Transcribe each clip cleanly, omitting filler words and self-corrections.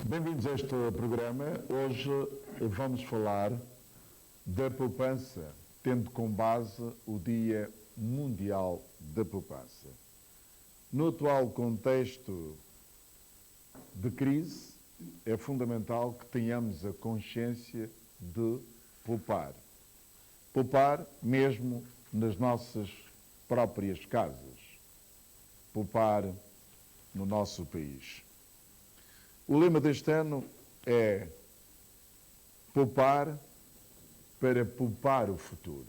Bem-vindos a este programa. Hoje vamos falar da poupança, tendo como base o Dia Mundial da Poupança. No atual contexto de crise, é fundamental que tenhamos a consciência de poupar. Poupar mesmo nas nossas próprias casas. Poupar no nosso país. O lema deste ano é poupar para poupar o futuro.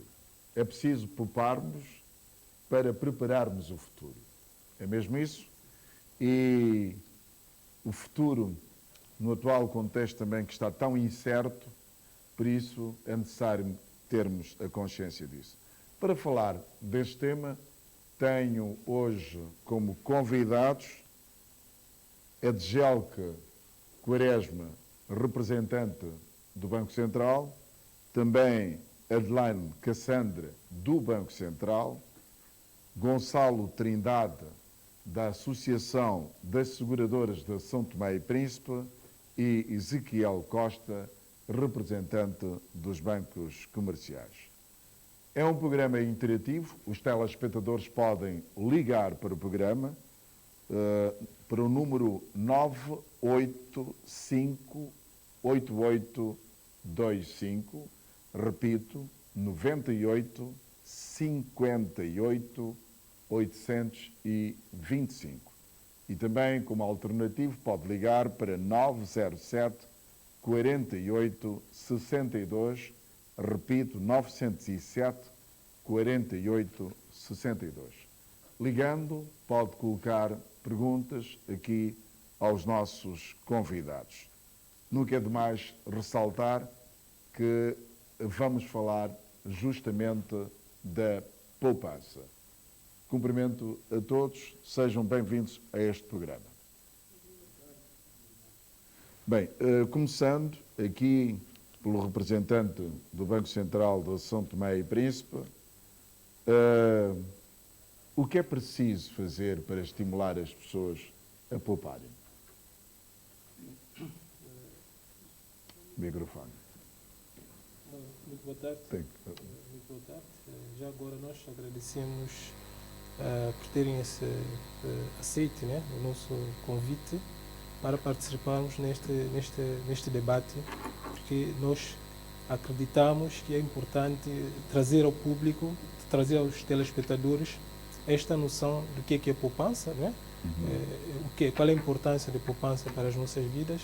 É preciso pouparmos para prepararmos o futuro. É mesmo isso? E o futuro, no atual contexto também que está tão incerto, por isso é necessário termos a consciência disso. Para falar deste tema, tenho hoje como convidados Edgelka Quaresma, representante do Banco Central, também Adeline Cassandra, do Banco Central, Gonçalo Trindade, da Associação das Seguradoras de São Tomé e Príncipe, e Ezequiel Costa, representante dos bancos comerciais. É um programa interativo, os telespectadores podem ligar para o programa, para o número 985-8825, repito, 98 58 825. E também, como alternativo, pode ligar para 907 48 62, repito, 907 48 62. Ligando, pode colocar perguntas aqui aos nossos convidados. Nunca é demais ressaltar que vamos falar justamente da poupança. Cumprimento a todos, sejam bem-vindos a este programa. Bem, começando aqui pelo representante do Banco Central de São Tomé e Príncipe, o que é preciso fazer para estimular as pessoas a pouparem? Microfone. Muito boa tarde. Muito boa tarde. Já agora nós agradecemos por terem aceito, né, o nosso convite para participarmos neste debate, porque nós acreditamos que é importante trazer ao público, trazer aos telespectadores esta noção do que é poupança, né? Qual é a importância de poupança para as nossas vidas,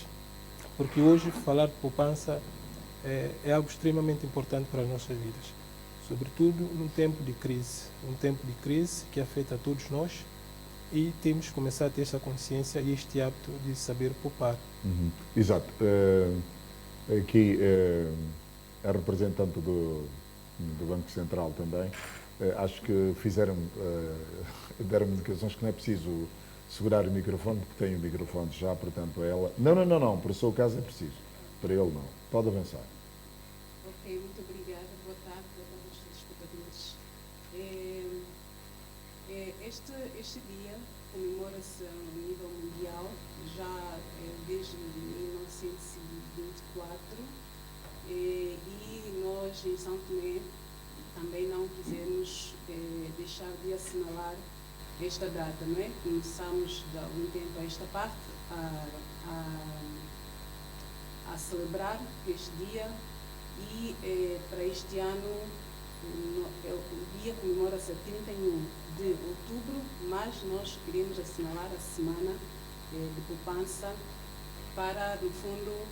porque hoje falar de poupança é algo extremamente importante para as nossas vidas, sobretudo num tempo de crise que afeta a todos nós, e temos que começar a ter essa consciência e este hábito de saber poupar. Exato. Aqui a representante do Banco Central também, acho que deram-me indicações que não é preciso segurar o microfone, porque tem o microfone já, portanto, ela... Não, para o seu caso é preciso, para ele não. Pode avançar. Ok, muito obrigada. Boa tarde aos telespectadores. Este dia comemora-se a nível mundial, já desde 1924, e nós em São Tomé também não quisemos deixar de assinalar esta data, não é? Começamos de algum tempo a esta parte a celebrar este dia, e para este ano o dia comemora-se a 31 de outubro, mas nós queremos assinalar a semana de poupança para, no fundo,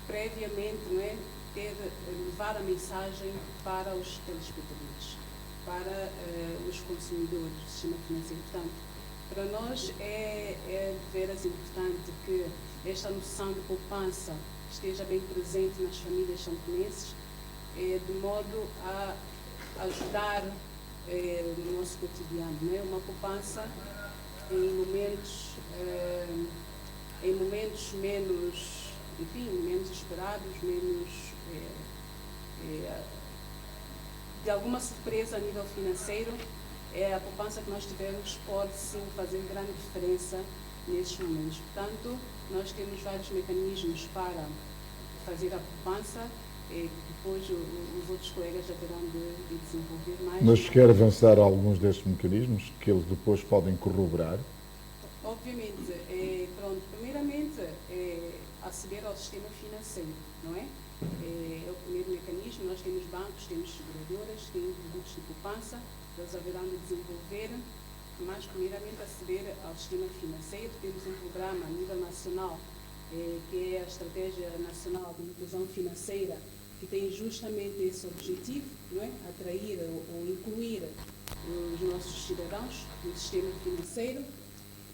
previamente, não é, levar a mensagem para os telespectadores, para os consumidores do sistema financeiro. Portanto, para nós é de veras importante que esta noção de poupança esteja bem presente nas famílias santomenses, de modo a ajudar no nosso cotidiano, não é? Uma poupança em momentos menos, enfim, menos esperados, menos de alguma surpresa a nível financeiro. A poupança que nós tivemos pode sim fazer grande diferença nesses momentos. Portanto, nós temos vários mecanismos para fazer a poupança, depois os outros colegas já terão de desenvolver mais. Mas quer avançar alguns destes mecanismos que eles depois podem corroborar? Obviamente, pronto, primeiramente, aceder ao sistema financeiro, não é? É o primeiro mecanismo. Nós temos bancos, temos seguradoras, temos produtos de poupança, eles haverão de desenvolver, mas primeiramente aceder ao sistema financeiro. Temos um programa a nível nacional, que é a Estratégia Nacional de Inclusão Financeira, que tem justamente esse objetivo, não é? Atrair ou incluir os nossos cidadãos no sistema financeiro.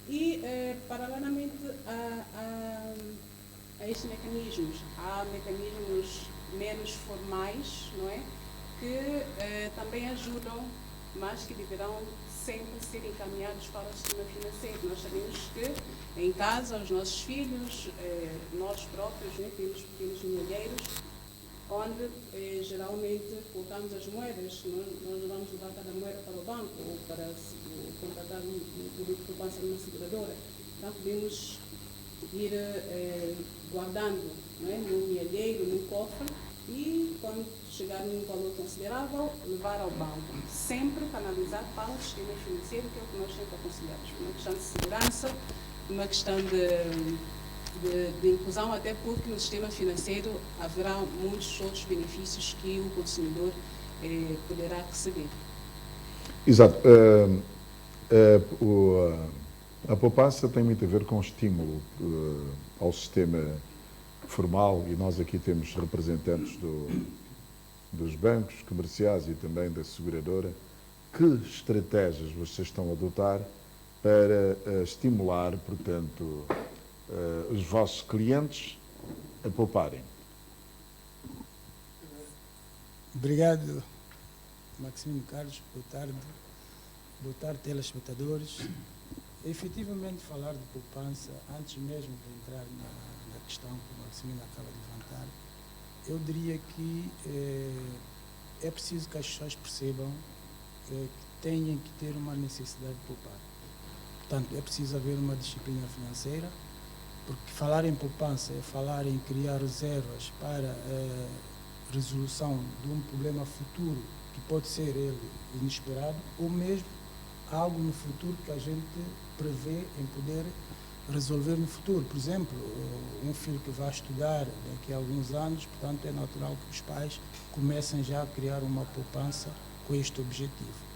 E, paralelamente a estes mecanismos, há mecanismos menos formais, não é? Que também ajudam, mas que deverão sempre ser encaminhados para o sistema financeiro. Nós sabemos que em casa os nossos filhos, nós próprios, né, temos pequenos milheiros, onde geralmente colocamos as moedas. Nós vamos levar cada moeda para o banco ou para contratar um produto de poupança numa seguradora. Então podemos ir guardando, não é, num milheiro, num cofre, e quando chegar num valor considerável, levar ao banco. Sempre canalizar para o sistema financeiro, que é o que nós sempre aconselhamos. Uma questão de segurança, uma questão de inclusão, até porque no sistema financeiro haverá muitos outros benefícios que o consumidor poderá receber. Exato. A poupança tem muito a ver com estímulo ao sistema formal, e nós aqui temos representantes dos bancos comerciais e também da seguradora. Que estratégias vocês estão a adotar para estimular, portanto, os vossos clientes a pouparem? Obrigado, Maximino Carlos. Boa tarde. Boa tarde, telespectadores. Efetivamente, falar de poupança, antes mesmo de entrar na questão que o Maximino acaba de levantar, eu diria que é preciso que as pessoas percebam que têm que ter uma necessidade de poupar. Portanto, é preciso haver uma disciplina financeira, porque falar em poupança é falar em criar reservas para a resolução de um problema futuro, que pode ser ele inesperado, ou mesmo algo no futuro que a gente prevê em poder resolver no futuro. Por exemplo, um filho que vai estudar daqui a alguns anos, portanto é natural que os pais comecem já a criar uma poupança com este objetivo.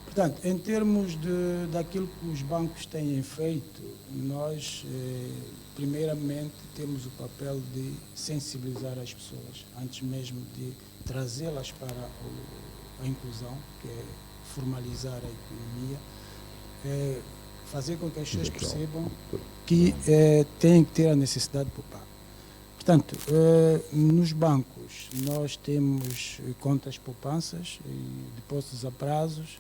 Portanto, em termos daquilo que os bancos têm feito, nós, primeiramente, temos o papel de sensibilizar as pessoas, antes mesmo de trazê-las para a inclusão, que é formalizar a economia, fazer com que as pessoas percebam que têm que ter a necessidade de poupar. Portanto, nos bancos, nós temos contas poupanças, depósitos a prazos,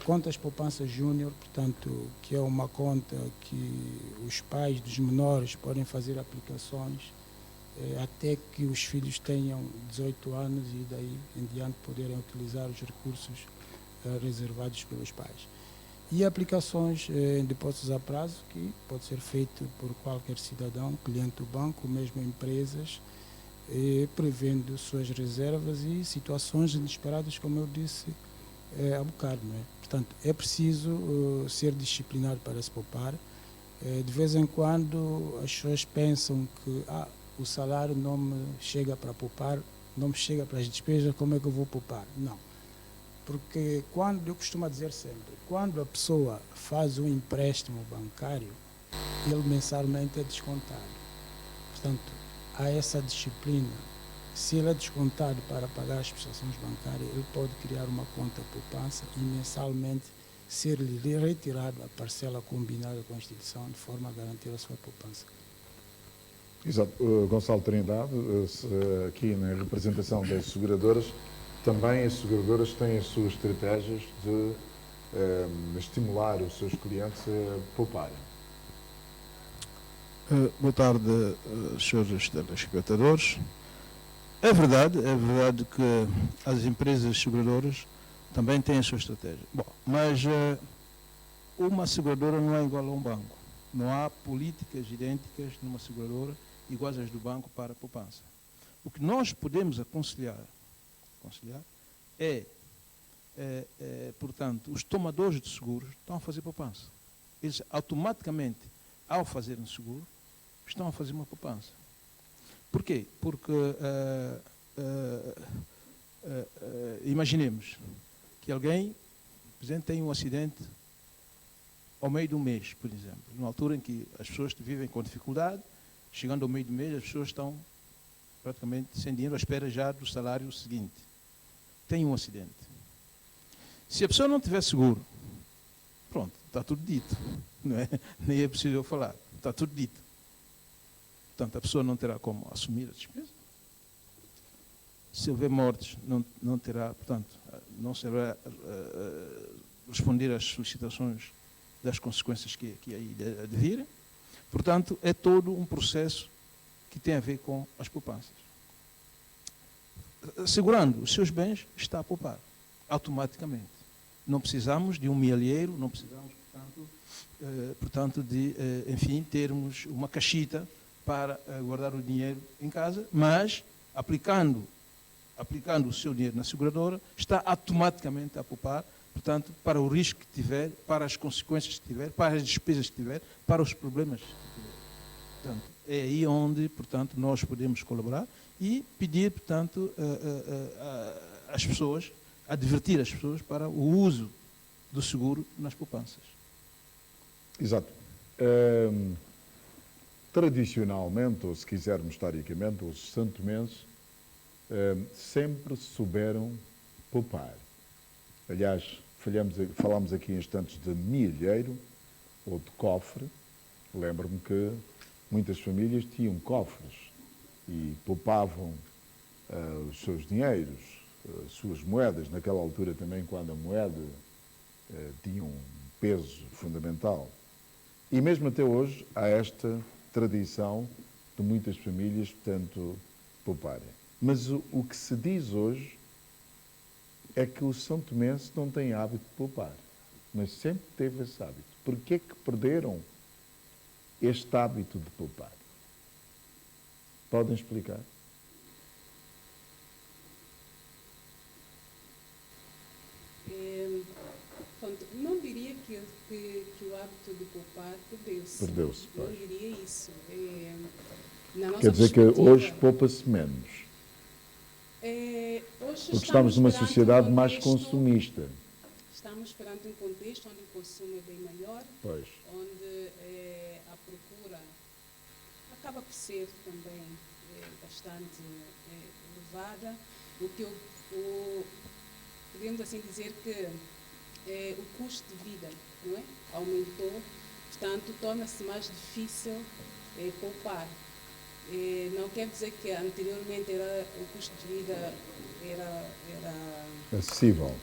contas poupança júnior, portanto, que é uma conta que os pais dos menores podem fazer aplicações até que os filhos tenham 18 anos e daí em diante poderem utilizar os recursos reservados pelos pais. E aplicações em depósitos a prazo, que pode ser feito por qualquer cidadão, cliente do banco, mesmo empresas, prevendo suas reservas e situações inesperadas, como eu disse há bocado, não é? Portanto, é preciso ser disciplinado para se poupar. De vez em quando as pessoas pensam que o salário não me chega para poupar, não me chega para as despesas, como é que eu vou poupar? Não. Porque eu costumo dizer sempre, quando a pessoa faz um empréstimo bancário, ele mensalmente é descontado. Portanto, há essa disciplina. Se ele é descontado para pagar as prestações bancárias, ele pode criar uma conta poupança e mensalmente ser-lhe retirado a parcela combinada com a instituição de forma a garantir a sua poupança. Exato. Gonçalo Trindade, aqui na representação das seguradoras, também as seguradoras têm as suas estratégias de estimular os seus clientes a pouparem. Boa tarde, senhores telespectadores. É verdade que as empresas seguradoras também têm a sua estratégia. Bom, mas uma seguradora não é igual a um banco. Não há políticas idênticas numa seguradora iguais às do banco para a poupança. O que nós podemos aconselhar portanto, os tomadores de seguros estão a fazer poupança. Eles automaticamente, ao fazerem seguro, estão a fazer uma poupança. Por quê? Porque imaginemos que alguém, por exemplo, tem um acidente ao meio do mês, por exemplo, numa altura em que as pessoas vivem com dificuldade, chegando ao meio do mês, as pessoas estão praticamente sem dinheiro, à espera já do salário seguinte. Tem um acidente. Se a pessoa não tiver seguro, pronto, está tudo dito. Não é? Nem é possível falar. Está tudo dito. Portanto, a pessoa não terá como assumir a despesa. Se houver mortes, não terá, portanto, não saberá responder às solicitações das consequências que aí advirem. Portanto, é todo um processo que tem a ver com as poupanças. Assegurando os seus bens, está a poupar, automaticamente. Não precisamos de um milheiro, não precisamos, portanto de, enfim, termos uma caixita para guardar o dinheiro em casa, mas, aplicando o seu dinheiro na seguradora, está automaticamente a poupar, portanto, para o risco que tiver, para as consequências que tiver, para as despesas que tiver, para os problemas que tiver. Portanto, é aí onde, portanto, nós podemos colaborar e pedir, portanto, às pessoas, advertir as pessoas para o uso do seguro nas poupanças. Exato. Tradicionalmente, ou se quisermos historicamente, os santomenses sempre souberam poupar. Aliás, falámos aqui em instantes de milheiro ou de cofre. Lembro-me que muitas famílias tinham cofres e poupavam os seus dinheiros, as suas moedas. Naquela altura também, quando a moeda tinha um peso fundamental. E mesmo até hoje há esta tradição de muitas famílias, portanto, pouparem. Mas o que se diz hoje é que o São Tomense não tem hábito de poupar, mas sempre teve esse hábito. Porquê é que perderam este hábito de poupar? Podem explicar? Não diria que o hábito de poupar perdeu-se. Perdeu-se, não pois. diria isso. Na nossa Quer dizer que perspectiva, hoje poupa-se menos. Hoje Porque estamos numa perante sociedade um mais contexto- consumista. Estamos perante um contexto onde o consumo é bem maior, Pois. onde a procura acaba por ser também bastante elevada. Podemos assim dizer que o custo de vida, não é? Aumentou, portanto torna-se mais difícil poupar. Não quer dizer que anteriormente o custo de vida era Acessível.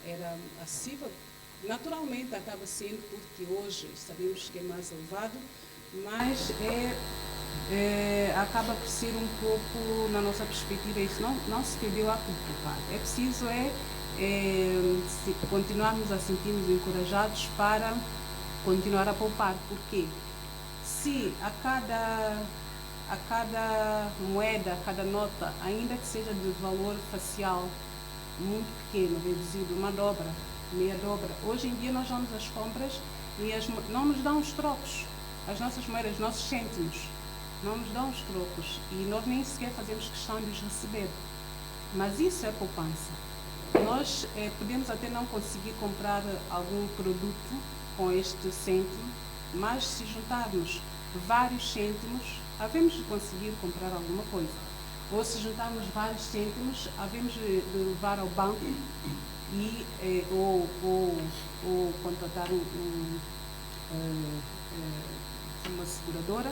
Naturalmente acaba sendo, porque hoje sabemos que é mais elevado, mas acaba por ser um pouco, na nossa perspectiva, isso não se perdeu a poupar. É preciso continuarmos a sentir-nos encorajados para continuar a poupar. Porque se a cada moeda, a cada nota, ainda que seja de valor facial muito pequeno, reduzido, uma dobra, meia dobra, hoje em dia nós vamos às compras e não nos dão os trocos. As nossas moedas, os nossos cêntimos, não nos dão os trocos e nós nem sequer fazemos questão de os receber. Mas isso é poupança. Nós podemos até não conseguir comprar algum produto com este cêntimo, mas se juntarmos vários cêntimos, havemos de conseguir comprar alguma coisa. Ou se juntarmos vários cêntimos, havemos de levar ao banco ou contratar uma seguradora,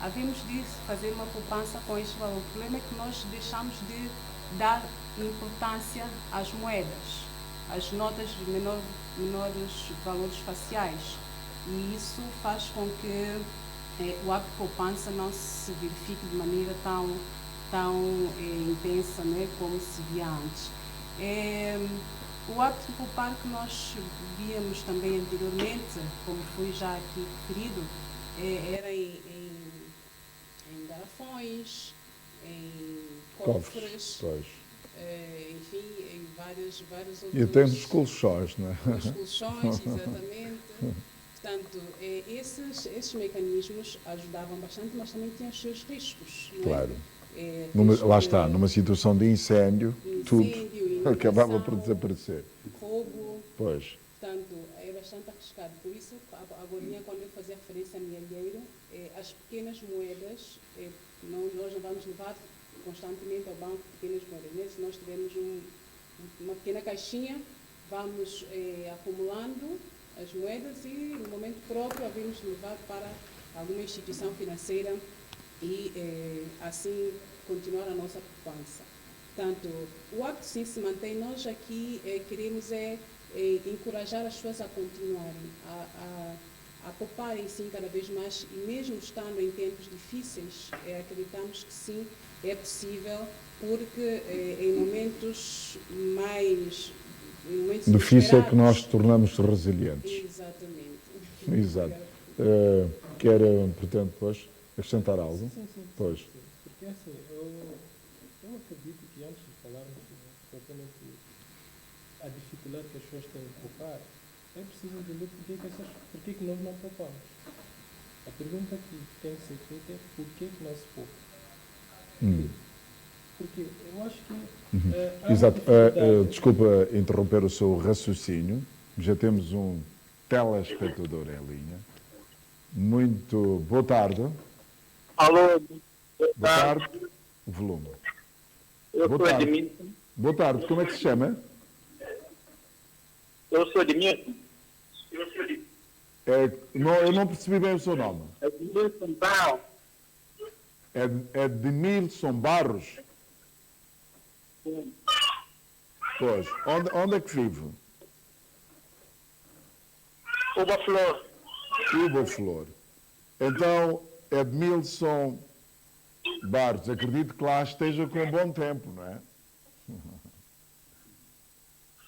havemos de fazer uma poupança com este valor. O problema é que nós deixamos de dar importância às moedas, às notas de menores valores faciais. E isso faz com que o hábito de poupança não se verifique de maneira tão intensa, né, como se via antes. O hábito de poupar que nós víamos também anteriormente, como foi já aqui referido, era em garrafões, em cofres, Pois. enfim, em vários outros... E até nos colchões, não é? Os colchões, exatamente. Portanto, esses mecanismos ajudavam bastante, mas também tinham os seus riscos. Não é? Claro. Risco Lá de está, numa situação de incêndio, tudo inundação, acabava por desaparecer. roubo. Pois. Portanto, é bastante arriscado. Por isso, agora, quando eu fazia referência a milheiro, as pequenas moedas, nós não vamos levar constantemente ao banco pequenas moedas. Se nós tivermos uma pequena caixinha, vamos acumulando as moedas e, no momento próprio, havemos de levar para alguma instituição financeira e, assim, continuar a nossa poupança. Portanto, o hábito sim se mantém. Nós aqui queremos encorajar as pessoas a continuarem, a pouparem sim cada vez mais, e mesmo estando em tempos difíceis, acreditamos que sim, é possível, porque em momentos difícil é que nós inesperados... tornamos resilientes. Exatamente. Exato. Quer, portanto, depois acrescentar algo? Sim. Pois. Porque assim, eu acredito que antes de falarmos propriamente a dificuldade que as pessoas têm de poupar, é preciso entender por que nós não poupamos. A pergunta que tem que ser feita é por que não se poupa? Porque eu acho que... Exato. Desculpa interromper o seu raciocínio. Já temos um telespectador em linha. Muito boa tarde. Alô, Boa tarde. O volume. eu Boa sou tarde. Edmilson. Boa tarde. Como é que se chama? Eu sou Edmilson. Eu não percebi bem o seu nome. Edmilson Brown. É Edmilson Barros? Sim. Pois. Onde é que vive? Uba Flor. Uba Flor. Então, Edmilson Barros, acredito que lá esteja com um bom tempo, não é?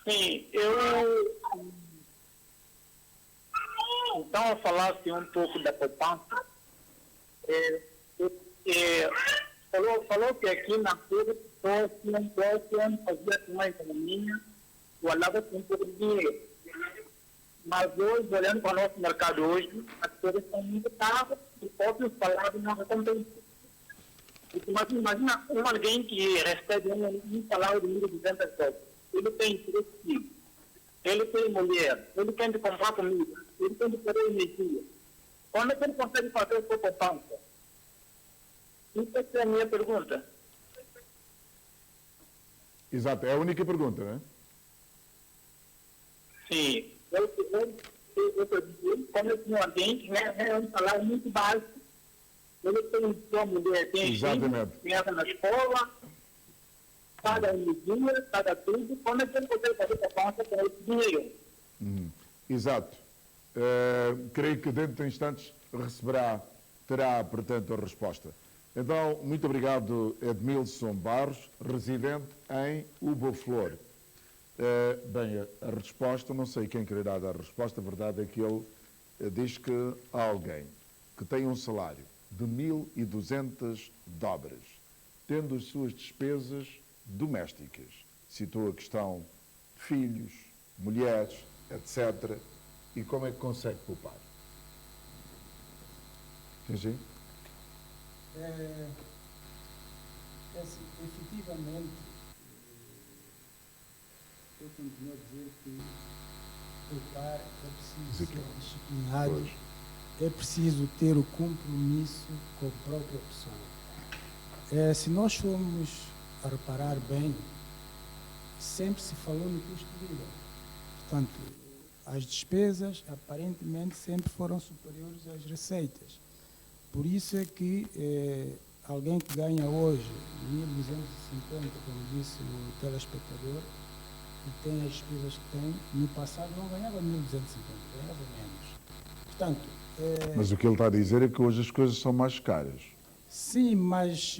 Sim, eu... Então, eu falasse um pouco da poupança. Falou que aqui na Cuba, pessoas tinham fazia uma economia, guardava com um pouco de dinheiro. Mas hoje, olhando para o nosso mercado hoje, as coisas estão muito caras e próprios salários não recompensam. Imagina alguém que recebe um salário de 1.200 dólares. Ele tem 3 filhos, ele tem mulher, ele tem de comprar comida, ele tem de fazer energia. Quando é que ele consegue fazer a sua poupança? Isso é a minha pergunta. Exato, é a única pergunta, não é? Sim. Quando eu tinha alguém que é um salário muito baixo, ele tem sua mulher, tem Exatamente. criança na escola, paga energia, paga tudo, quando é que ele consegue fazer poupança com esse dinheiro? Exato. Creio que dentro de instantes terá, portanto, a resposta. Então, muito obrigado, Edmilson Barros, residente em Uba Flor. Bem, a resposta, não sei quem quererá dar a resposta, a verdade é que ele diz que há alguém que tem um salário de 1.200 dólares, tendo as suas despesas domésticas, citou a questão de filhos, mulheres, etc., e como é que consegue poupar? Sim? Efetivamente, eu continuo a dizer que poupar é preciso ser disciplinado, é preciso ter o compromisso com a própria pessoa. Se nós formos a reparar bem, sempre se falou no custo de vida. Portanto, as despesas aparentemente sempre foram superiores às receitas. Por isso é que alguém que ganha hoje 1.250, como disse o telespectador, e tem as despesas que tem, no passado não ganhava 1.250, ganhava menos. Portanto, mas o que ele está a dizer é que hoje as coisas são mais caras. Sim, mas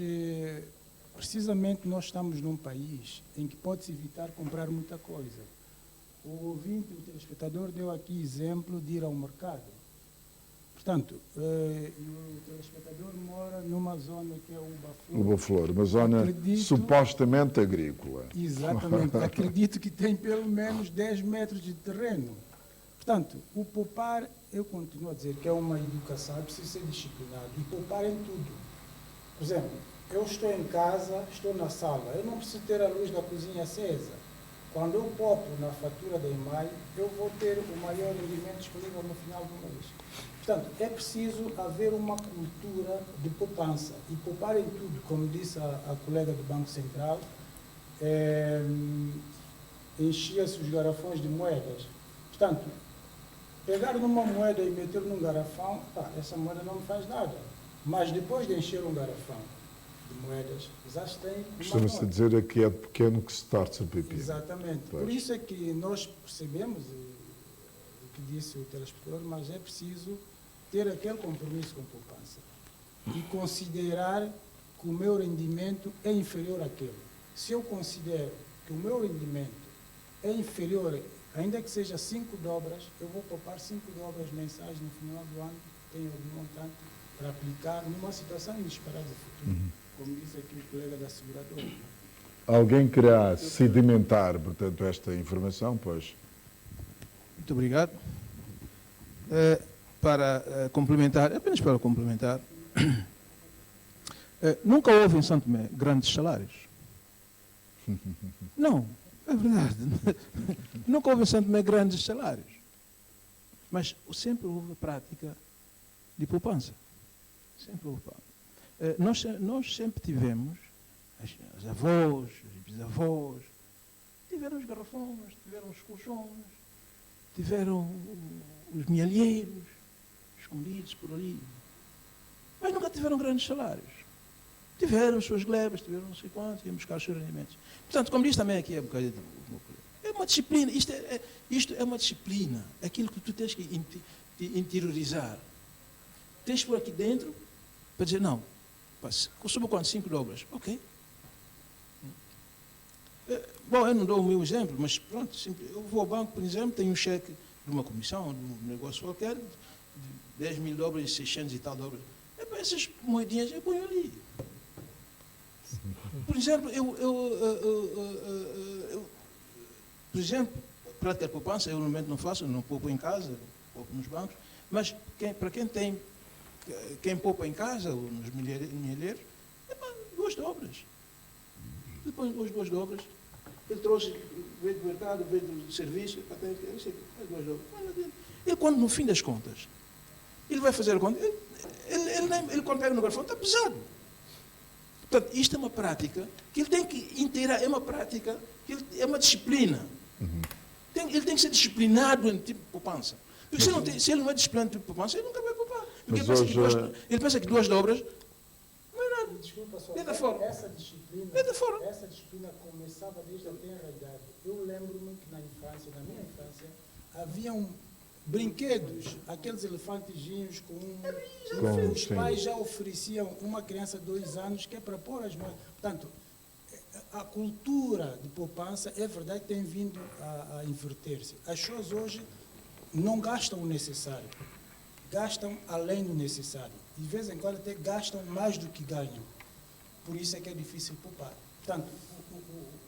precisamente nós estamos num país em que pode-se evitar comprar muita coisa. O ouvinte, o telespectador, deu aqui exemplo de ir ao mercado. Portanto, o telespectador mora numa zona que é o Uba Flor, uma zona supostamente agrícola. Exatamente. Acredito que tem pelo menos 10 metros de terreno. Portanto, o poupar, eu continuo a dizer que é uma educação, é preciso ser disciplinado. E poupar em tudo. Por exemplo, eu estou em casa, estou na sala, eu não preciso ter a luz da cozinha acesa. Quando eu poupo na fatura da EMAI, eu vou ter o maior rendimento disponível no final do mês. Portanto, é preciso haver uma cultura de poupança. E poupar em tudo, como disse a colega do Banco Central, enchia-se os garrafões de moedas. Portanto, pegar numa moeda e meter num garrafão, essa moeda não me faz nada. Mas depois de encher um garrafão de moedas, já tem... Costuma-se dizer que é de pequeno que se torce o pipi. Exatamente. Pois. Por isso é que nós percebemos o que disse o telespectador, mas é preciso ter aquele compromisso com a poupança e considerar que o meu rendimento é inferior àquele. Se eu considero que o meu rendimento é inferior, ainda que seja 5 dobras, eu vou poupar 5 dobras mensais no final do ano, tenho algum montante para aplicar numa situação inesperada do futuro, como disse aqui o colega da seguradora. Alguém querá sedimentar, portanto, esta informação, pois? Muito obrigado. Para complementar, apenas para complementar, nunca houve em Santo Tomé grandes salários. Não, é verdade. Nunca houve em Santo Tomé grandes salários. Mas sempre houve a prática de poupança. Sempre houve. Nós sempre tivemos, as avós, os bisavós, tiveram os garrafões, tiveram os colchões, tiveram os mielheiros, escondidos por ali. Mas nunca tiveram grandes salários. Tiveram as suas glebas, tiveram não sei quantos, iam buscar os seus rendimentos. Portanto, como diz também aqui a bocadinho, é uma disciplina, isto é uma disciplina, aquilo que tu tens que interiorizar. Tens por aqui dentro para dizer, não, consumo quanto? 5 dobras. Ok. Bom, eu não dou o meu exemplo, mas pronto, eu vou ao banco, por exemplo, tenho um cheque de uma comissão, de um negócio qualquer, de 10 mil dobras, 600 e tal dobras. Essas moedinhas eu ponho ali. Por exemplo, por exemplo, prática de poupança, eu normalmente não faço, não poupo em casa, poupo nos bancos, mas para quem poupa em casa, ou nos milheiros, 2 dobras. Ele põe as 2 dobras, ele trouxe, veio do mercado, veio do serviço, eu sei, 2 dobras. Ele, quando no fim das contas, ele vai fazer a conta, ele quando pega no garrafão, está pesado. Portanto, isto é uma prática que ele tem que inteirar, é uma prática, é uma disciplina. Ele tem que ser disciplinado em tipo de poupança. Porque se ele não é disciplinado em tipo de poupança, ele nunca vai poupar. Porque ele pensa que 2 dobras não é nada. Desculpa só, essa disciplina começava desde a tenra idade. Eu lembro-me que na minha infância, haviam brinquedos, aqueles elefantezinhos com os pais já ofereciam uma criança de 2 anos que é para pôr as mãos. Portanto, a cultura de poupança, é verdade, tem vindo a inverter-se. As pessoas hoje não gastam o necessário, gastam além do necessário. E de vez em quando até gastam mais do que ganham. Por isso é que é difícil poupar. Portanto,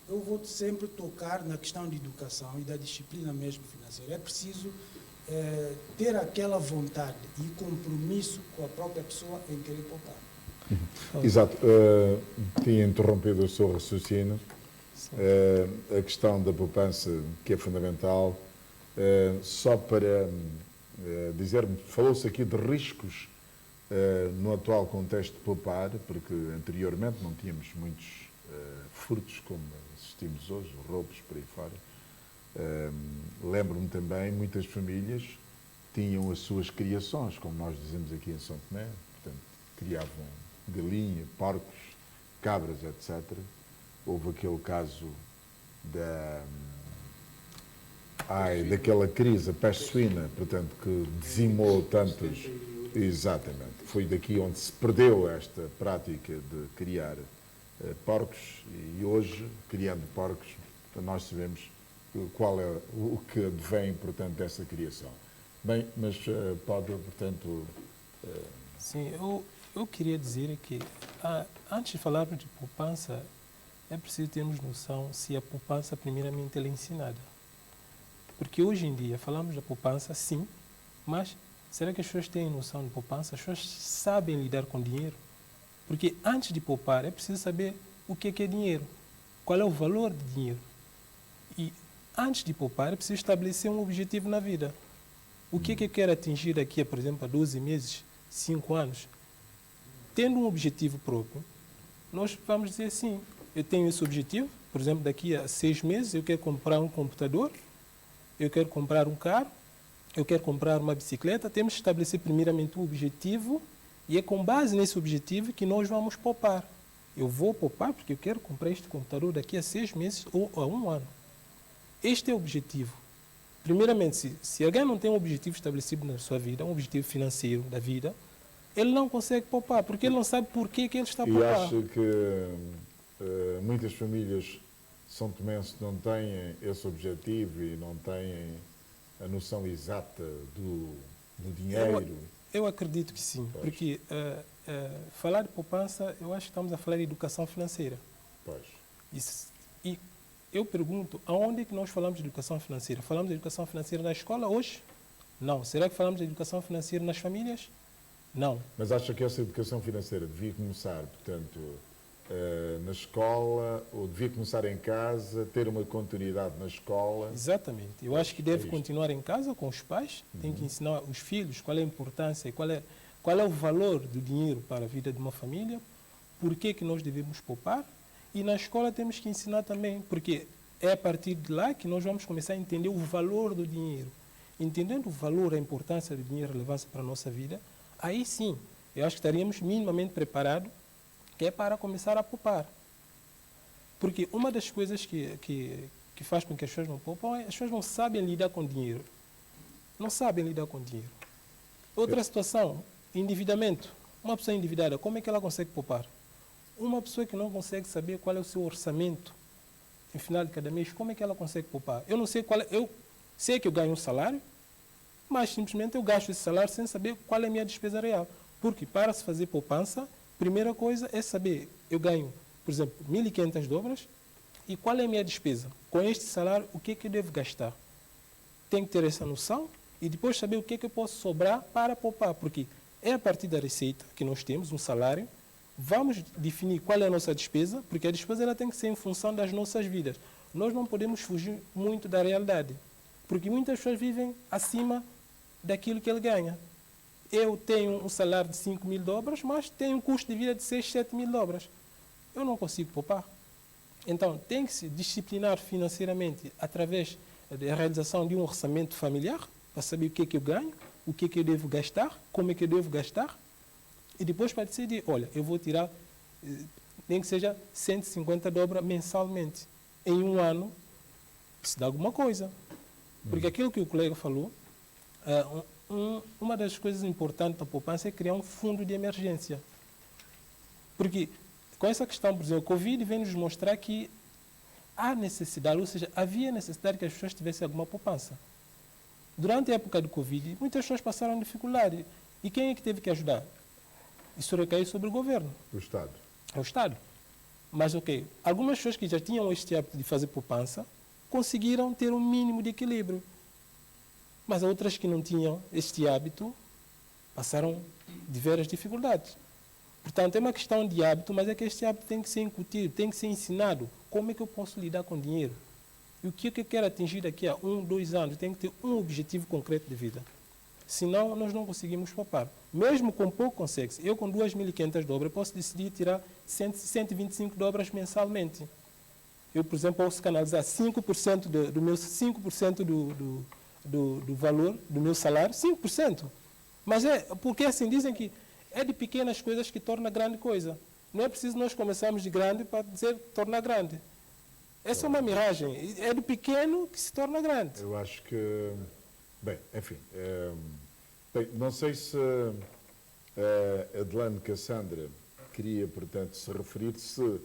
eu vou sempre tocar na questão de educação e da disciplina mesmo financeira. É preciso ter aquela vontade e compromisso com a própria pessoa em querer poupar. Exato. Tinha interrompido o seu raciocínio. A questão da poupança, que é fundamental. Só para dizer-me, falou-se aqui de riscos no atual contexto de poupar, porque anteriormente não tínhamos muitos furtos como assistimos hoje, roubos por aí fora. Lembro-me também, muitas famílias tinham as suas criações, como nós dizemos aqui em São Tomé, portanto, criavam galinha, porcos, cabras, etc. Houve aquele caso daquela crise, a peste suína, portanto, que dizimou tantos. Exatamente. Foi daqui onde se perdeu esta prática de criar porcos e hoje, criando porcos, nós sabemos qual é o que advém, portanto, dessa criação. Bem, mas pode, portanto... Sim, eu queria dizer que antes de falarmos de poupança, é preciso termos noção se a poupança, primeiramente, ela é ensinada. Porque hoje em dia falamos da poupança, sim, mas será que as pessoas têm noção de poupança? As pessoas sabem lidar com dinheiro? Porque antes de poupar é preciso saber o que é dinheiro, qual é o valor de dinheiro. E antes de poupar é preciso estabelecer um objetivo na vida. O que eu quero atingir daqui, por exemplo, a 12 meses, 5 anos? Tendo um objetivo próprio, nós vamos dizer assim, eu tenho esse objetivo, por exemplo, daqui a 6 meses eu quero comprar um computador, eu quero comprar um carro, eu quero comprar uma bicicleta. Temos que estabelecer primeiramente um objetivo e é com base nesse objetivo que nós vamos poupar. Eu vou poupar porque eu quero comprar este computador daqui a 6 meses ou a 1 ano. Este é o objetivo. Primeiramente, se alguém não tem um objetivo estabelecido na sua vida, um objetivo financeiro da vida, ele não consegue poupar, porque ele não sabe por que ele está a poupar. E acho que muitas famílias são tomenses não têm esse objetivo e não têm a noção exata do dinheiro. Eu acredito que sim, pois. Porque falar de poupança, eu acho que estamos a falar de educação financeira. Pois. E eu pergunto, aonde é que nós falamos de educação financeira? Falamos de educação financeira na escola hoje? Não. Será que falamos de educação financeira nas famílias? Não. Mas acha que essa educação financeira devia começar, portanto, na escola, ou devia começar em casa, ter uma continuidade na escola? Exatamente. Eu acho que deve continuar em casa com os pais, tem que ensinar os filhos qual é a importância, qual é o valor do dinheiro para a vida de uma família, por que nós devemos poupar, e na escola temos que ensinar também, porque é a partir de lá que nós vamos começar a entender o valor do dinheiro. Entendendo o valor, a importância do dinheiro, a relevância para a nossa vida, aí sim, eu acho que estaríamos minimamente preparados que é para começar a poupar. Porque uma das coisas que faz com que as pessoas não poupam é as pessoas não sabem lidar com dinheiro. Não sabem lidar com dinheiro. Outra situação, endividamento. Uma pessoa endividada, como é que ela consegue poupar? Uma pessoa que não consegue saber qual é o seu orçamento no final de cada mês, como é que ela consegue poupar? Eu não sei qual é, eu sei que eu ganho um salário, mas simplesmente eu gasto esse salário sem saber qual é a minha despesa real. Porque para se fazer poupança, primeira coisa é saber, eu ganho, por exemplo, 1.500 dobras, e qual é a minha despesa? Com este salário, o que eu devo gastar? Tenho que ter essa noção e depois saber o que eu posso sobrar para poupar, porque é a partir da receita que nós temos, um salário, vamos definir qual é a nossa despesa, porque a despesa ela tem que ser em função das nossas vidas. Nós não podemos fugir muito da realidade, porque muitas pessoas vivem acima daquilo que ele ganha. Eu tenho um salário de 5.000 dobras, mas tenho um custo de vida de 6, 7.000 dobras. Eu não consigo poupar. Então, tem que se disciplinar financeiramente através da realização de um orçamento familiar, para saber o que eu ganho, o que eu devo gastar, como é que eu devo gastar, e depois para decidir, olha, eu vou tirar, nem que seja 150 dobras mensalmente. Em um ano, isso dá alguma coisa. Porque aquilo que o colega falou, uma das coisas importantes da poupança é criar um fundo de emergência. Porque com essa questão, por exemplo, o Covid vem nos mostrar que há necessidade, ou seja, havia necessidade que as pessoas tivessem alguma poupança. Durante a época do Covid, muitas pessoas passaram dificuldade. E quem é que teve que ajudar? Isso recaiu sobre o governo. O Estado. É o Estado. Mas, ok, algumas pessoas que já tinham este hábito de fazer poupança conseguiram ter um mínimo de equilíbrio. Mas outras que não tinham este hábito passaram diversas dificuldades. Portanto, é uma questão de hábito, mas é que este hábito tem que ser incutido, tem que ser ensinado. Como é que eu posso lidar com dinheiro? E o que eu quero atingir daqui a 1, 2 anos? Tem que ter um objetivo concreto de vida. Senão, nós não conseguimos poupar. Mesmo com pouco consegue-se. Eu, com 2.500 dobras, posso decidir tirar 125 dobras mensalmente. Eu, por exemplo, posso canalizar 5% do meu 5% do valor do meu salário, 5%. Mas porque assim dizem que é de pequenas coisas que torna grande coisa. Não é preciso nós começarmos de grande para dizer tornar grande. Essa é uma miragem. É do pequeno que se torna grande. Eu acho que... Bem, enfim... Bem, não sei se a Adelane Cassandra queria, portanto, se referir se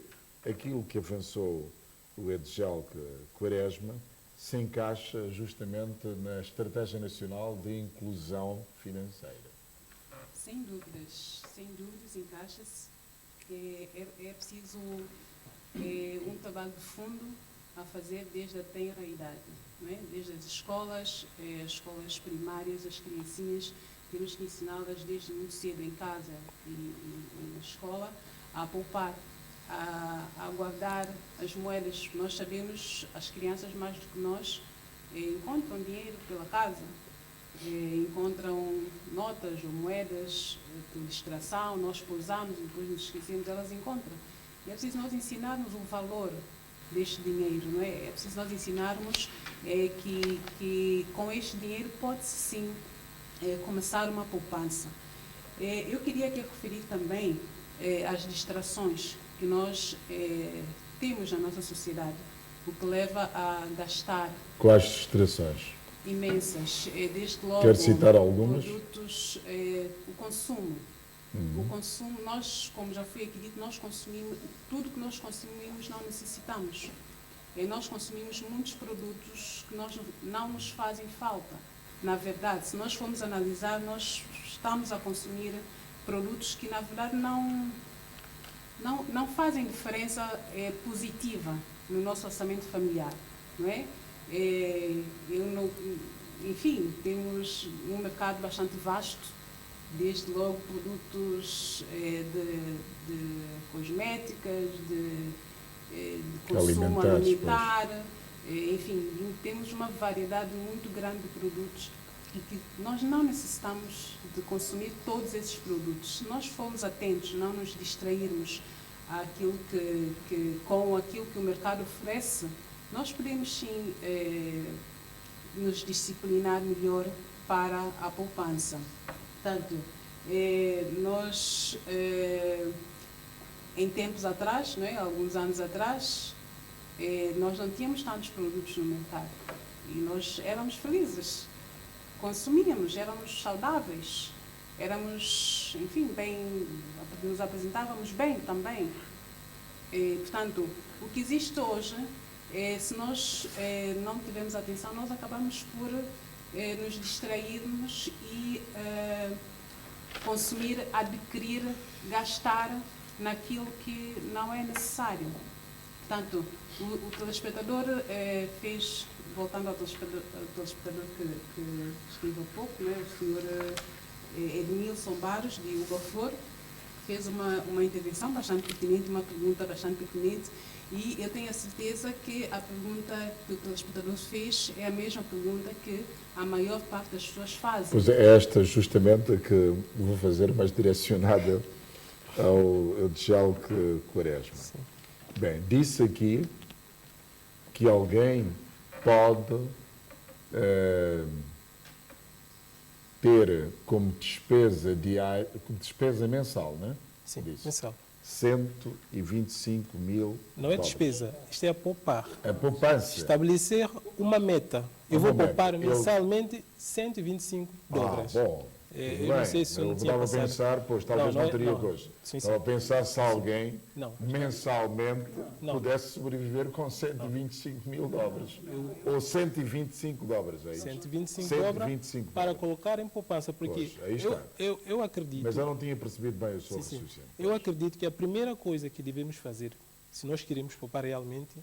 aquilo que avançou o Edgel Quaresma se encaixa justamente na Estratégia Nacional de Inclusão Financeira. Sem dúvidas encaixa-se. É preciso um trabalho de fundo a fazer desde a tenra idade, não é? Desde as escolas primárias, as criancinhas, temos que ensiná-las desde muito cedo em casa e na escola a poupar, a guardar as moedas. Nós sabemos, as crianças mais do que nós encontram dinheiro pela casa, encontram notas ou moedas de distração, nós pousamos e depois nos esquecemos, elas encontram. E é preciso nós ensinarmos o valor deste dinheiro, não é? É preciso nós ensinarmos que com este dinheiro pode-se sim começar uma poupança. Eu queria aqui referir também as distrações que nós temos na nossa sociedade, o que leva a gastar. Quais distrações? Imensas, desde logo Quero citar algumas. Produtos, o consumo. O consumo, nós, como já foi aqui dito, nós consumimos, tudo que nós consumimos não necessitamos. Nós consumimos muitos produtos que não nos fazem falta. Na verdade, se nós formos analisar, nós estamos a consumir produtos que, na verdade, não fazem diferença positiva no nosso orçamento familiar, não é? Enfim, temos um mercado bastante vasto, desde logo produtos de cosméticas, de consumo alimentar, enfim, temos uma variedade muito grande de produtos e que nós não necessitamos de consumir todos esses produtos. Se nós formos atentos, não nos distrairmos com aquilo que o mercado oferece, nós podemos sim nos disciplinar melhor para a poupança. Portanto, nós, em tempos atrás, não é? Alguns anos atrás, nós não tínhamos tantos produtos no mercado e nós éramos felizes, consumíamos, éramos saudáveis, éramos, enfim, nos apresentávamos bem também. Portanto, o que existe hoje, se nós não tivermos atenção, nós acabamos por nos distrairmos e consumir, adquirir, gastar naquilo que não é necessário. Portanto, o telespectador fez, voltando ao telespectador que estive há pouco, né, o senhor Edmilson Barros, de Hugo Flor, fez uma intervenção bastante pertinente, uma pergunta bastante pertinente, e eu tenho a certeza que a pergunta que o telespectador fez é a mesma pergunta que a maior parte das pessoas fazem. Pois é, esta justamente que vou fazer, mas direcionada ao Djalke Quaresma. Sim. Bem, disse aqui que alguém pode ter como despesa diária, despesa mensal, não é? Sim, mensal. 125 mil Não é despesa, isto é a poupar. A poupança. Estabelecer uma meta. Eu vou poupar mensalmente 125 dólares. Bom. Eu não sei se eu não tinha estava a pensar, pois talvez não teria coisa. Estava a pensar se alguém mensalmente pudesse sobreviver com 125 mil dólares. Ou 125 dólares, é isso? 125 dólares para colocar em poupança. Porque eu acredito... Mas eu não tinha percebido bem o seu raciocínio. Eu acredito que a primeira coisa que devemos fazer, se nós queremos poupar realmente,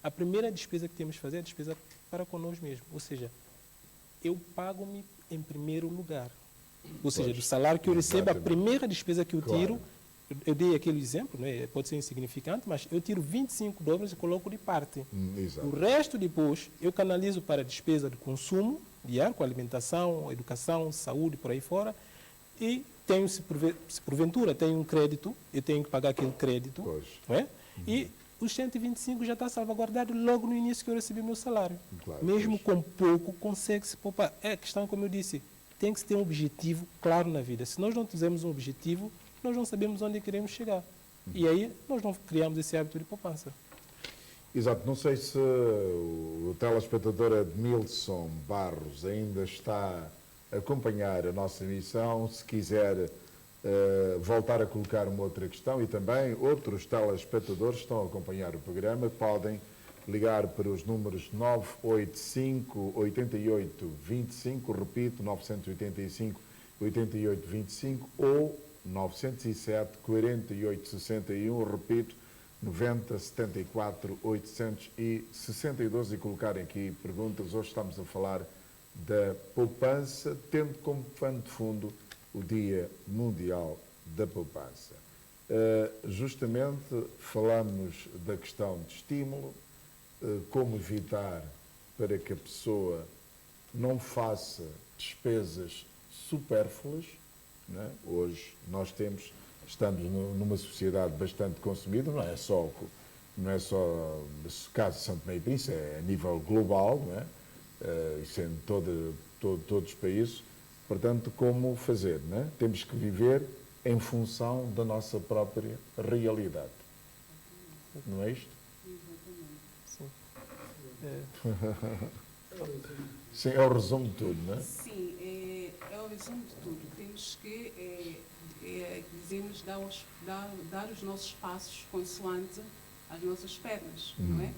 a primeira despesa que temos que fazer é a despesa para conosco mesmos. Ou seja, eu pago-me em primeiro lugar. Ou seja, do salário que eu recebo, a primeira despesa que eu tiro, eu dei aquele exemplo, né? Pode ser insignificante, mas eu tiro 25 dólares e coloco de parte. O resto depois eu canalizo para a despesa de consumo diário, com alimentação, educação, saúde, por aí fora, e tenho, se porventura tenho um crédito, eu tenho que pagar aquele crédito, não é? E os 125 já está salvaguardado logo no início que eu recebi meu salário. Mesmo com pouco, consegue-se poupar. É a questão, como eu disse, tem que ter um objetivo claro na vida. Se nós não tivermos um objetivo, nós não sabemos onde queremos chegar. E aí nós não criamos esse hábito de poupança. Exato. Não sei se o telespectador Edmilson Barros ainda está a acompanhar a nossa emissão. Se quiser voltar a colocar uma outra questão, e também outros telespectadores estão a acompanhar o programa, podem ligar para os números 985 88 25, repito, 985 88 25 ou 907 48 61, repito, 90 74 862, e colocarem aqui perguntas. Hoje estamos a falar da poupança, tendo como pano de fundo o Dia Mundial da Poupança. Justamente falamos da questão de estímulo, como evitar para que a pessoa não faça despesas supérfluas, não é? Hoje nós estamos numa sociedade bastante consumida, não é só o caso de São Tomé e Príncipe, é a nível global, não é? Isso é em todos os países. Portanto, como fazer, não é? Temos que viver em função da nossa própria realidade. Não é isto? Sim, é o resumo de tudo, não é? Sim, é o resumo de tudo. Temos que, dizemos, dar os nossos passos consoante as nossas pernas, não é?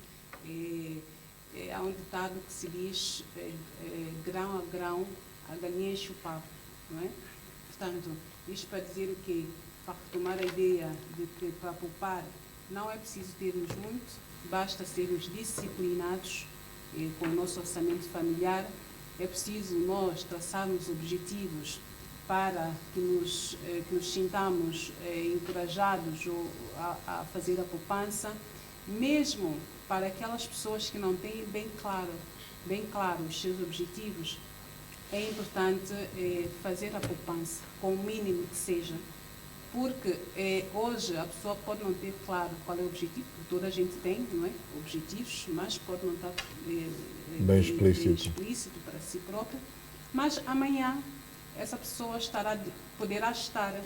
Há um ditado que se diz, grão a grão, a galinha enche o papo, não é? Portanto, isto para dizer o quê? Para retomar a ideia de que para poupar não é preciso termos muito, basta sermos disciplinados com o nosso orçamento familiar. É preciso nós traçarmos objetivos para que nos sintamos encorajados a fazer a poupança, mesmo para aquelas pessoas que não têm bem claro os seus objetivos. É importante fazer a poupança, com o mínimo que seja, porque hoje a pessoa pode não ter claro qual é o objetivo, toda a gente tem, não é? Objetivos, mas pode não estar bem explícito para si próprio, mas amanhã essa pessoa poderá estar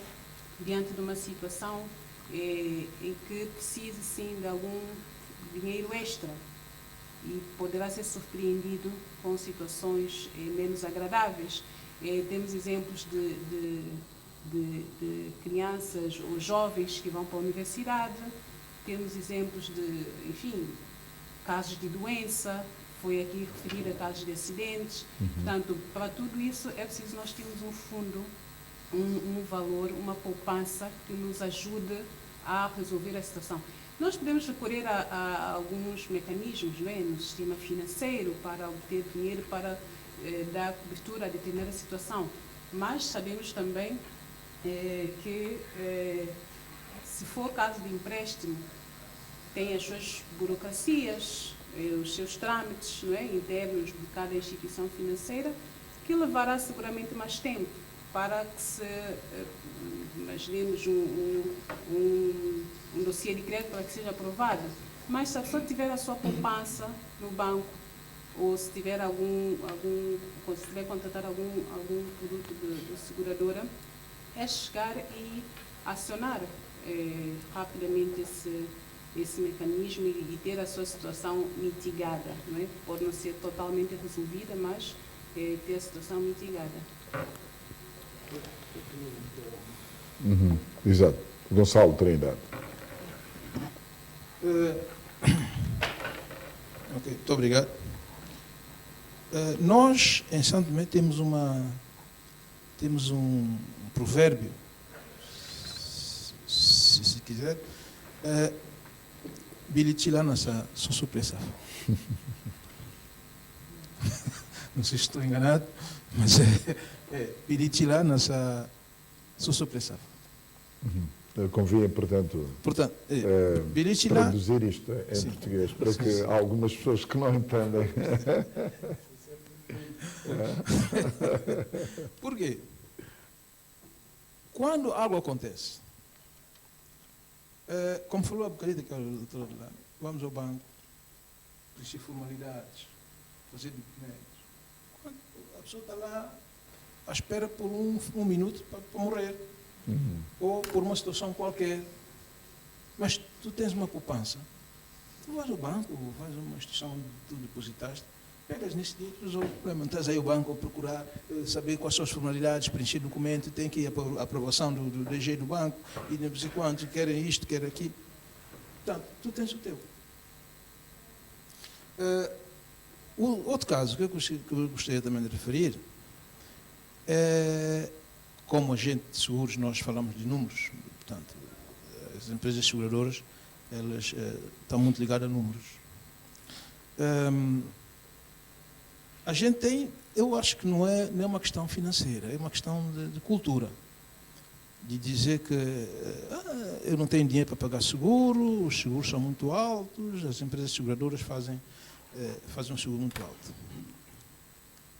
diante de uma situação em que precise sim de algum dinheiro extra e poderá ser surpreendido com situações menos agradáveis. Temos exemplos de crianças ou jovens que vão para a universidade, temos exemplos de, enfim, casos de doença, foi aqui referido a casos de acidentes. Portanto, para tudo isso é preciso nós termos um fundo, um valor, uma poupança que nos ajude a resolver a situação. Nós podemos recorrer a alguns mecanismos, não é, no sistema financeiro para obter dinheiro, para dar cobertura a determinada situação, mas sabemos também que, se for caso de empréstimo, tem as suas burocracias, os seus trâmites, não é, internos de cada instituição financeira, que levará seguramente mais tempo para que se, imaginemos, um dossiê de crédito para que seja aprovado. Mas se a pessoa tiver a sua poupança no banco, ou se tiver se tiver contratar algum produto de seguradora, é chegar e acionar rapidamente esse mecanismo e ter a sua situação mitigada, não é? Pode não ser totalmente resolvida, mas ter a situação mitigada. Exato. Gonçalo Trindade. Ok, muito obrigado. Nós, em Santo Tomé, temos um provérbio, se quiser, Bilichila nessa sussurpressa. Não sei se estou enganado, mas Bilichila nessa sussurpressa. Convém, portanto traduzir isto em sim, português, para que algumas pessoas que não entendem. Por quê? Quando algo acontece, como falou há bocadinho aqui o doutor lá, vamos ao banco, preencher formalidades, fazer documentos. Quando a pessoa está lá à espera por um minuto para morrer, ou por uma situação qualquer, mas tu tens uma poupança, tu vais ao banco, vais a uma instituição onde tu depositaste, pegas nesse dia, resolve o problema. Estás aí ao banco a procurar saber quais são as formalidades, preencher documento, tem que ir a aprovação do DG do banco, e não sei quantos, querem isto, querem aquilo. Portanto, tu tens o teu. O outro caso que eu gostaria também de referir é, como agente de seguros, nós falamos de números, portanto, as empresas seguradoras, elas estão muito ligadas a números. A gente tem, eu acho que não é uma questão financeira, é uma questão de cultura. De dizer que eu não tenho dinheiro para pagar seguro, os seguros são muito altos, as empresas seguradoras fazem um seguro muito alto.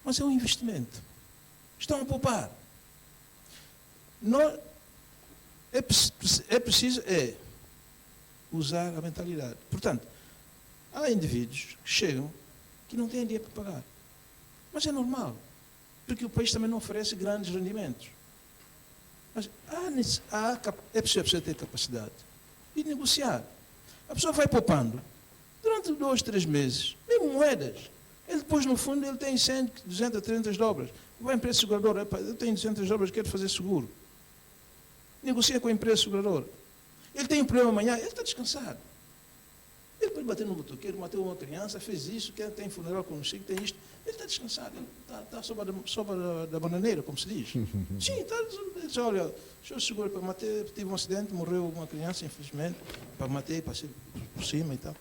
Mas é um investimento. Estão a poupar. É preciso usar a mentalidade. Portanto, há indivíduos que chegam que não têm dinheiro para pagar. Mas é normal, porque o país também não oferece grandes rendimentos. Mas é preciso ter capacidade de negociar. A pessoa vai poupando durante 2, 3 meses, mesmo moedas. Ele depois, no fundo, ele tem 100, 200, 300 dobras. Vai à empresa seguradora, eu tenho 200 dobras, quero fazer seguro. Negocia com a empresa seguradora. Ele tem um problema amanhã, ele está descansado. Ele pode bater no motoqueiro, matou uma criança, fez isso, tem funeral com o Chico, tem isto. Ele está descansado, ele está sob da bananeira, como se diz. Sim, ele diz, olha, deixa eu segurar para matar, tive um acidente, morreu uma criança, infelizmente, para matar, passei por cima e tal.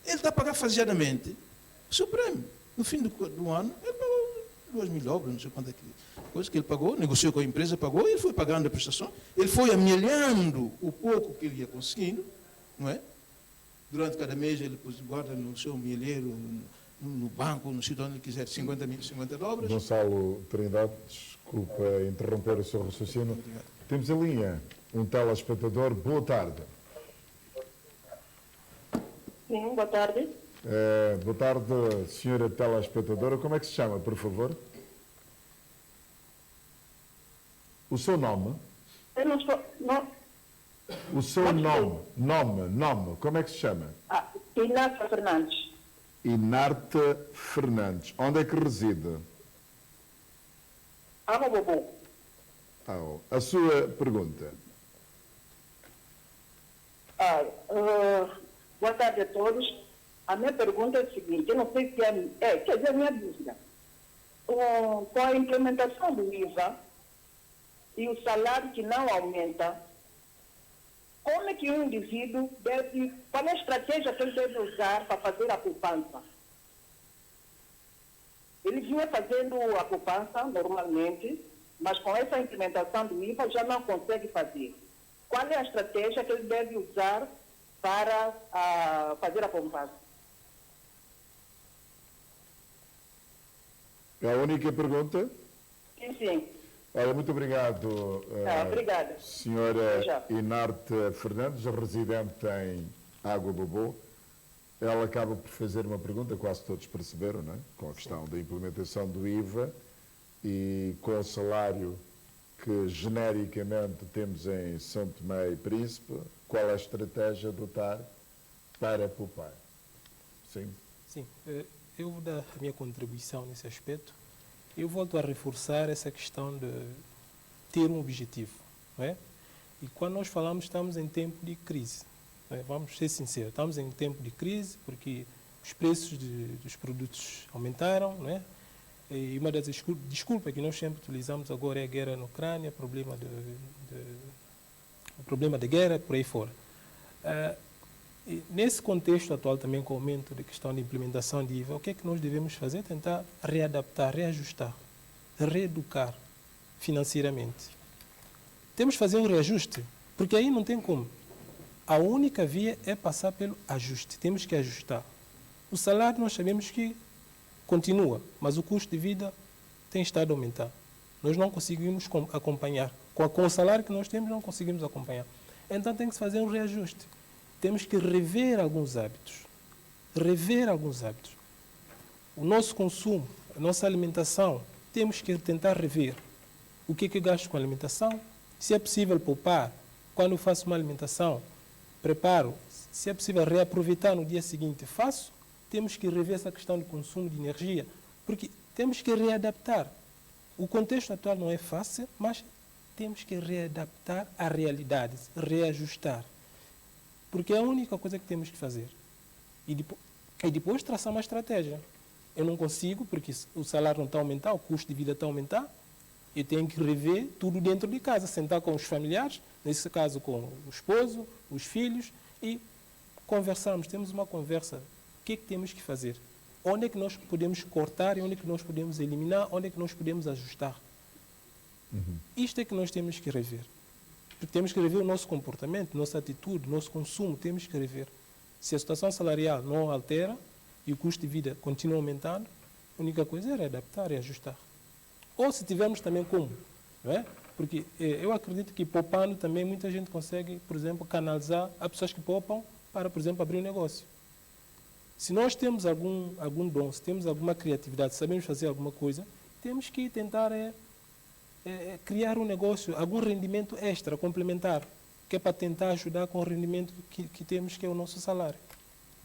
Ele está a pagar faseadamente o seu prêmio. No fim do ano, ele pagou 2.000 dobras, não sei quanto é coisa que ele pagou, negociou com a empresa, pagou, e ele foi pagando a prestação, ele foi amelhando o pouco que ele ia conseguindo, não é? Durante cada mês ele guarda no seu milheiro, no banco, no sítio onde ele quiser, 50 dobras. Gonçalo Trindade, desculpa interromper o seu raciocínio. Obrigado. Temos em linha um telespectador. Boa tarde. Sim, boa tarde. Boa tarde, senhora telespectadora. Como é que se chama, por favor? O seu nome? Eu não estou... Não. O seu nome. Como é que se chama? Inácio Fernandes. Inarte Fernandes. Onde é que reside? Bobo. A sua pergunta. Boa tarde a todos. A minha pergunta é a seguinte, eu não sei se quer dizer, a minha dúvida. Com a implementação do IVA e o salário que não aumenta, como é que um indivíduo deve, qual é a estratégia que ele deve usar para fazer a poupança? Ele vinha fazendo a poupança normalmente, mas com essa implementação do IVA já não consegue fazer. Qual é a estratégia que ele deve usar para fazer a poupança? É a única pergunta? Sim. Olha, muito obrigado, Obrigada. senhora Inarte Fernandes, residente em Água Bobo. Ela acaba por fazer uma pergunta, quase todos perceberam, não é? Com a questão da implementação do IVA e com o salário que genericamente temos em São Tomé e Príncipe, qual é a estratégia a adotar para poupar? Sim? Sim, eu vou dar a minha contribuição nesse aspecto. Eu volto a reforçar essa questão de ter um objetivo, não é? E quando nós falamos, estamos em tempo de crise. Não é? Vamos ser sinceros, estamos em tempo de crise porque os preços dos produtos aumentaram, não é? E uma das desculpas que nós sempre utilizamos agora é a guerra na Ucrânia, o problema da guerra, por aí fora. E nesse contexto atual também, com o aumento da questão de implementação de IVA, o que é que nós devemos fazer? Tentar readaptar, reajustar, reeducar financeiramente. Temos que fazer um reajuste, porque aí não tem como. A única via é passar pelo ajuste. Temos que ajustar. O salário nós sabemos que continua, mas o custo de vida tem estado a aumentar. Nós não conseguimos acompanhar. Com o salário que nós temos, não conseguimos acompanhar. Então tem que se fazer um reajuste. Temos que rever alguns hábitos. O nosso consumo, a nossa alimentação, temos que tentar rever. O que eu gasto com alimentação? Se é possível poupar, quando eu faço uma alimentação, preparo. Se é possível reaproveitar no dia seguinte, faço. Temos que rever essa questão de consumo de energia, porque temos que readaptar. O contexto atual não é fácil, mas temos que readaptar à realidade, reajustar. Porque é a única coisa que temos que fazer. E depois traçar uma estratégia. Eu não consigo, porque o salário não está a aumentar, o custo de vida está a aumentar. Eu tenho que rever tudo dentro de casa, sentar com os familiares, nesse caso com o esposo, os filhos, e conversarmos, temos uma conversa. O que é que temos que fazer? Onde é que nós podemos cortar e onde é que nós podemos eliminar, onde é que nós podemos ajustar? Isto é que nós temos que rever. Temos que rever o nosso comportamento, nossa atitude, nosso consumo, temos que rever. Se a situação salarial não altera e o custo de vida continua aumentando, a única coisa é adaptar e ajustar. Ou se tivermos também como, não é? Porque eu acredito que poupando também muita gente consegue, por exemplo, canalizar a pessoas que poupam para, por exemplo, abrir um negócio. Se nós temos algum dom, se temos alguma criatividade, sabemos fazer alguma coisa, temos que tentar criar um negócio, algum rendimento extra, complementar, que é para tentar ajudar com o rendimento que temos, que é o nosso salário.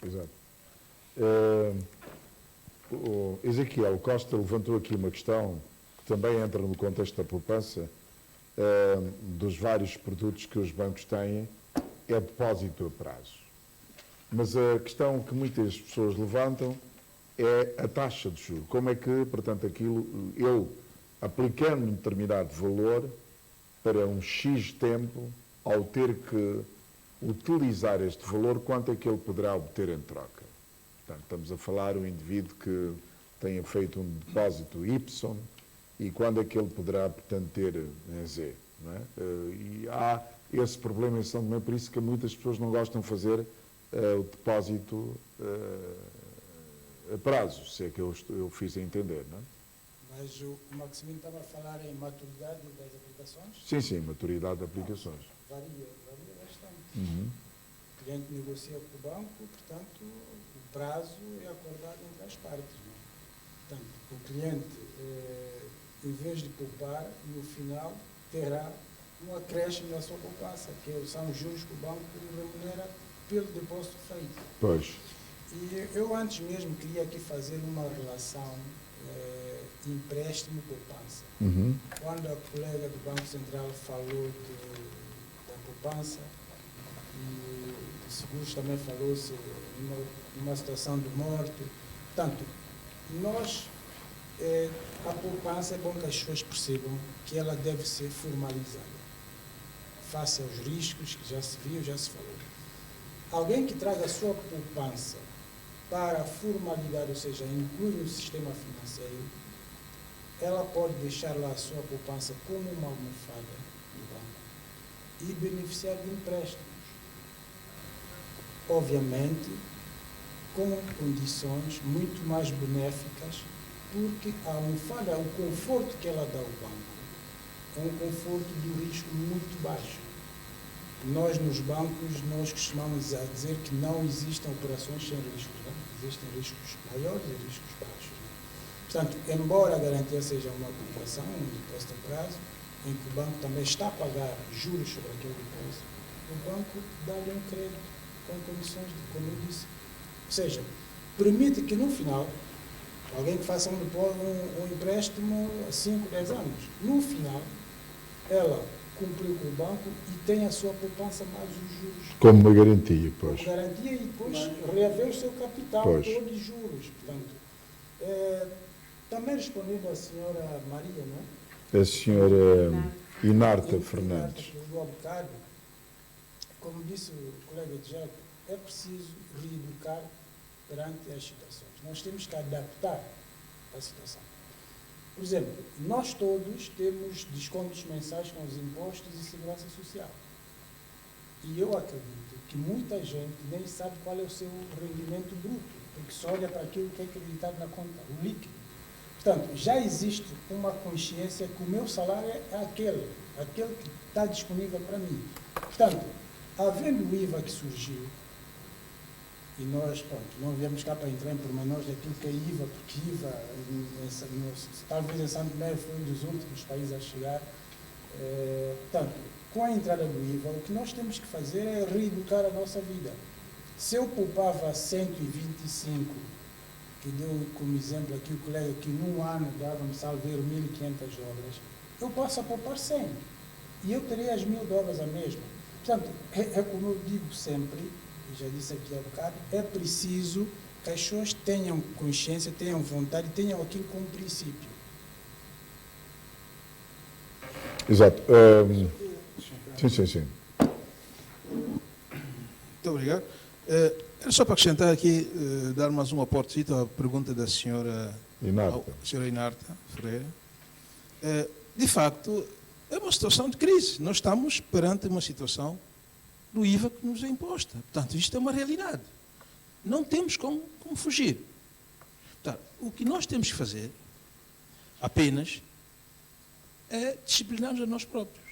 Exato. O Ezequiel Costa levantou aqui uma questão que também entra no contexto da poupança, dos vários produtos que os bancos têm, é depósito a prazo. Mas a questão que muitas pessoas levantam é a taxa de juros. Como é que, portanto, aquilo, eu, aplicando um determinado valor para um X tempo, ao ter que utilizar este valor, quanto é que ele poderá obter em troca? Portanto, estamos a falar um indivíduo que tenha feito um depósito Y e quando é que ele poderá, portanto, ter em Z, não é? E há esse problema em São Tomé, por isso que muitas pessoas não gostam de fazer o depósito a prazo, se é que eu fiz a entender, não é? Mas o Maximino estava a falar em maturidade das aplicações? Sim, maturidade de aplicações. Varia bastante. O cliente negocia com o banco, portanto, o prazo é acordado entre as partes. Não é? Portanto, o cliente, em vez de poupar, no final terá um acréscimo na sua poupança, que são os juros que o banco remunera pelo depósito feito. Pois. E eu antes mesmo queria aqui fazer uma relação empréstimo-poupança. Quando a colega do Banco Central falou da poupança, e de seguros também falou-se numa situação de morte. Portanto, a poupança é bom que as pessoas percebam que ela deve ser formalizada. Face aos riscos que já se viu, já se falou. Alguém que traga a sua poupança para a formalidade, ou seja, inclui no sistema financeiro, ela pode deixar lá a sua poupança como uma almofada no banco e beneficiar de empréstimos. Obviamente, com condições muito mais benéficas, porque a almofada, o conforto que ela dá ao banco, é um conforto de risco muito baixo. Nós, nos bancos, nós costumamos dizer que não existem operações sem riscos, não? Existem riscos maiores e riscos baixos. Não? Portanto, embora a garantia seja uma aplicação, um depósito a prazo, em que o banco também está a pagar juros sobre aquele depósito, o banco dá-lhe um crédito com condições, como eu disse. Ou seja, permite que no final, alguém que faça um empréstimo a 5, 10 anos, no final, ela cumpriu com o banco e tem a sua poupança mais os juros. Como uma garantia, pois. Como garantia e depois reaver o seu capital todo de juros. Portanto, também respondendo à senhora Maria, não é? A senhora Inarta Fernandes. Que falou há bocado, como disse o colega Tiago, é preciso reeducar perante as situações. Nós temos que adaptar a situação. Por exemplo, nós todos temos descontos mensais com os impostos e segurança social. E eu acredito que muita gente nem sabe qual é o seu rendimento bruto, porque só olha para aquilo que é acreditado na conta, o líquido. Portanto, já existe uma consciência que o meu salário é aquele que está disponível para mim. Portanto, havendo o IVA que surgiu, e nós, não viemos cá para entrar em pormenores daquilo que é IVA, porque IVA, talvez em Santo Tomé foi um dos últimos países a chegar. Portanto, com a entrada do IVA, o que nós temos que fazer é reeducar a nossa vida. Se eu poupava 125, que deu como exemplo aqui o colega que num ano dava-me salveiro $1.500, eu passo a poupar 100 e eu terei as $1.000 a mesma. Portanto, é como eu digo sempre, já disse aqui há bocado, é preciso que as pessoas tenham consciência, tenham vontade, tenham aquilo como princípio. Exato. Sim. Muito obrigado. Era só para acrescentar aqui, dar mais um aporte à pergunta da senhora Inarta Freire. De facto, é uma situação de crise. Nós estamos perante uma situação do IVA que nos é imposta. Portanto, isto é uma realidade. Não temos como fugir. Portanto, o que nós temos que fazer apenas é disciplinar-nos a nós próprios.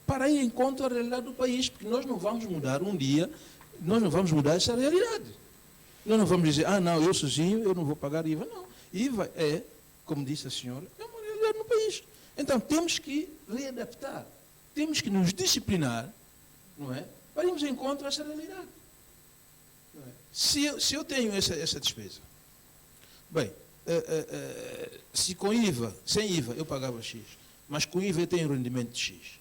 Para ir em conta a realidade do país, porque nós não vamos mudar um dia, nós não vamos mudar essa realidade. Nós não vamos dizer, não, eu sozinho, eu não vou pagar IVA. Não. IVA é, como disse a senhora, é uma realidade no país. Então, temos que readaptar, temos que nos disciplinar, não é? Para irmos em conta essa realidade. Não é? Se eu tenho essa despesa, bem, se com IVA, sem IVA, eu pagava X, mas com IVA eu tenho um rendimento de X.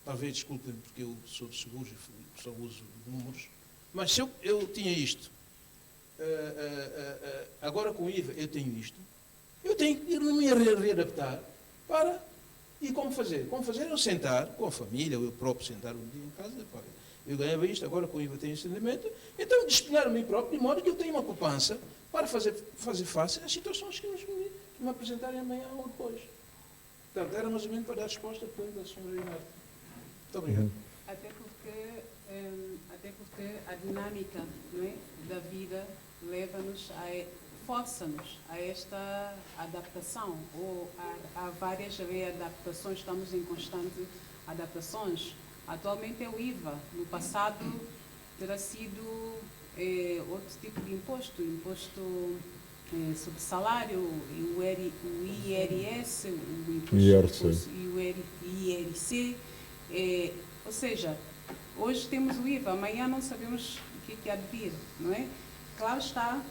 Talvez, desculpem, porque eu sou de seguros e só uso números, mas se eu tinha isto, agora com IVA eu tenho isto, eu tenho que me readaptar para... E como fazer? Como fazer? Eu sentar com a família, eu próprio sentar um dia em casa, eu ganhava isto, agora com o IVA tenho esse rendimento, então disciplinar a mim próprio, de modo que eu tenho uma poupança para fazer face às situações que me apresentarem amanhã ou depois. Portanto, era mais ou menos para dar resposta à pergunta da senhora Inarta. Muito obrigado. Até porque a dinâmica, não é, da vida leva-nos força-nos a esta adaptação, ou há várias readaptações, estamos em constante adaptações. Atualmente é o IVA, no passado terá sido outro tipo de imposto sobre salário, o IRS, o imposto e o IRC, ou seja, hoje temos o IVA, amanhã não sabemos o que há de vir, não é? Claro está,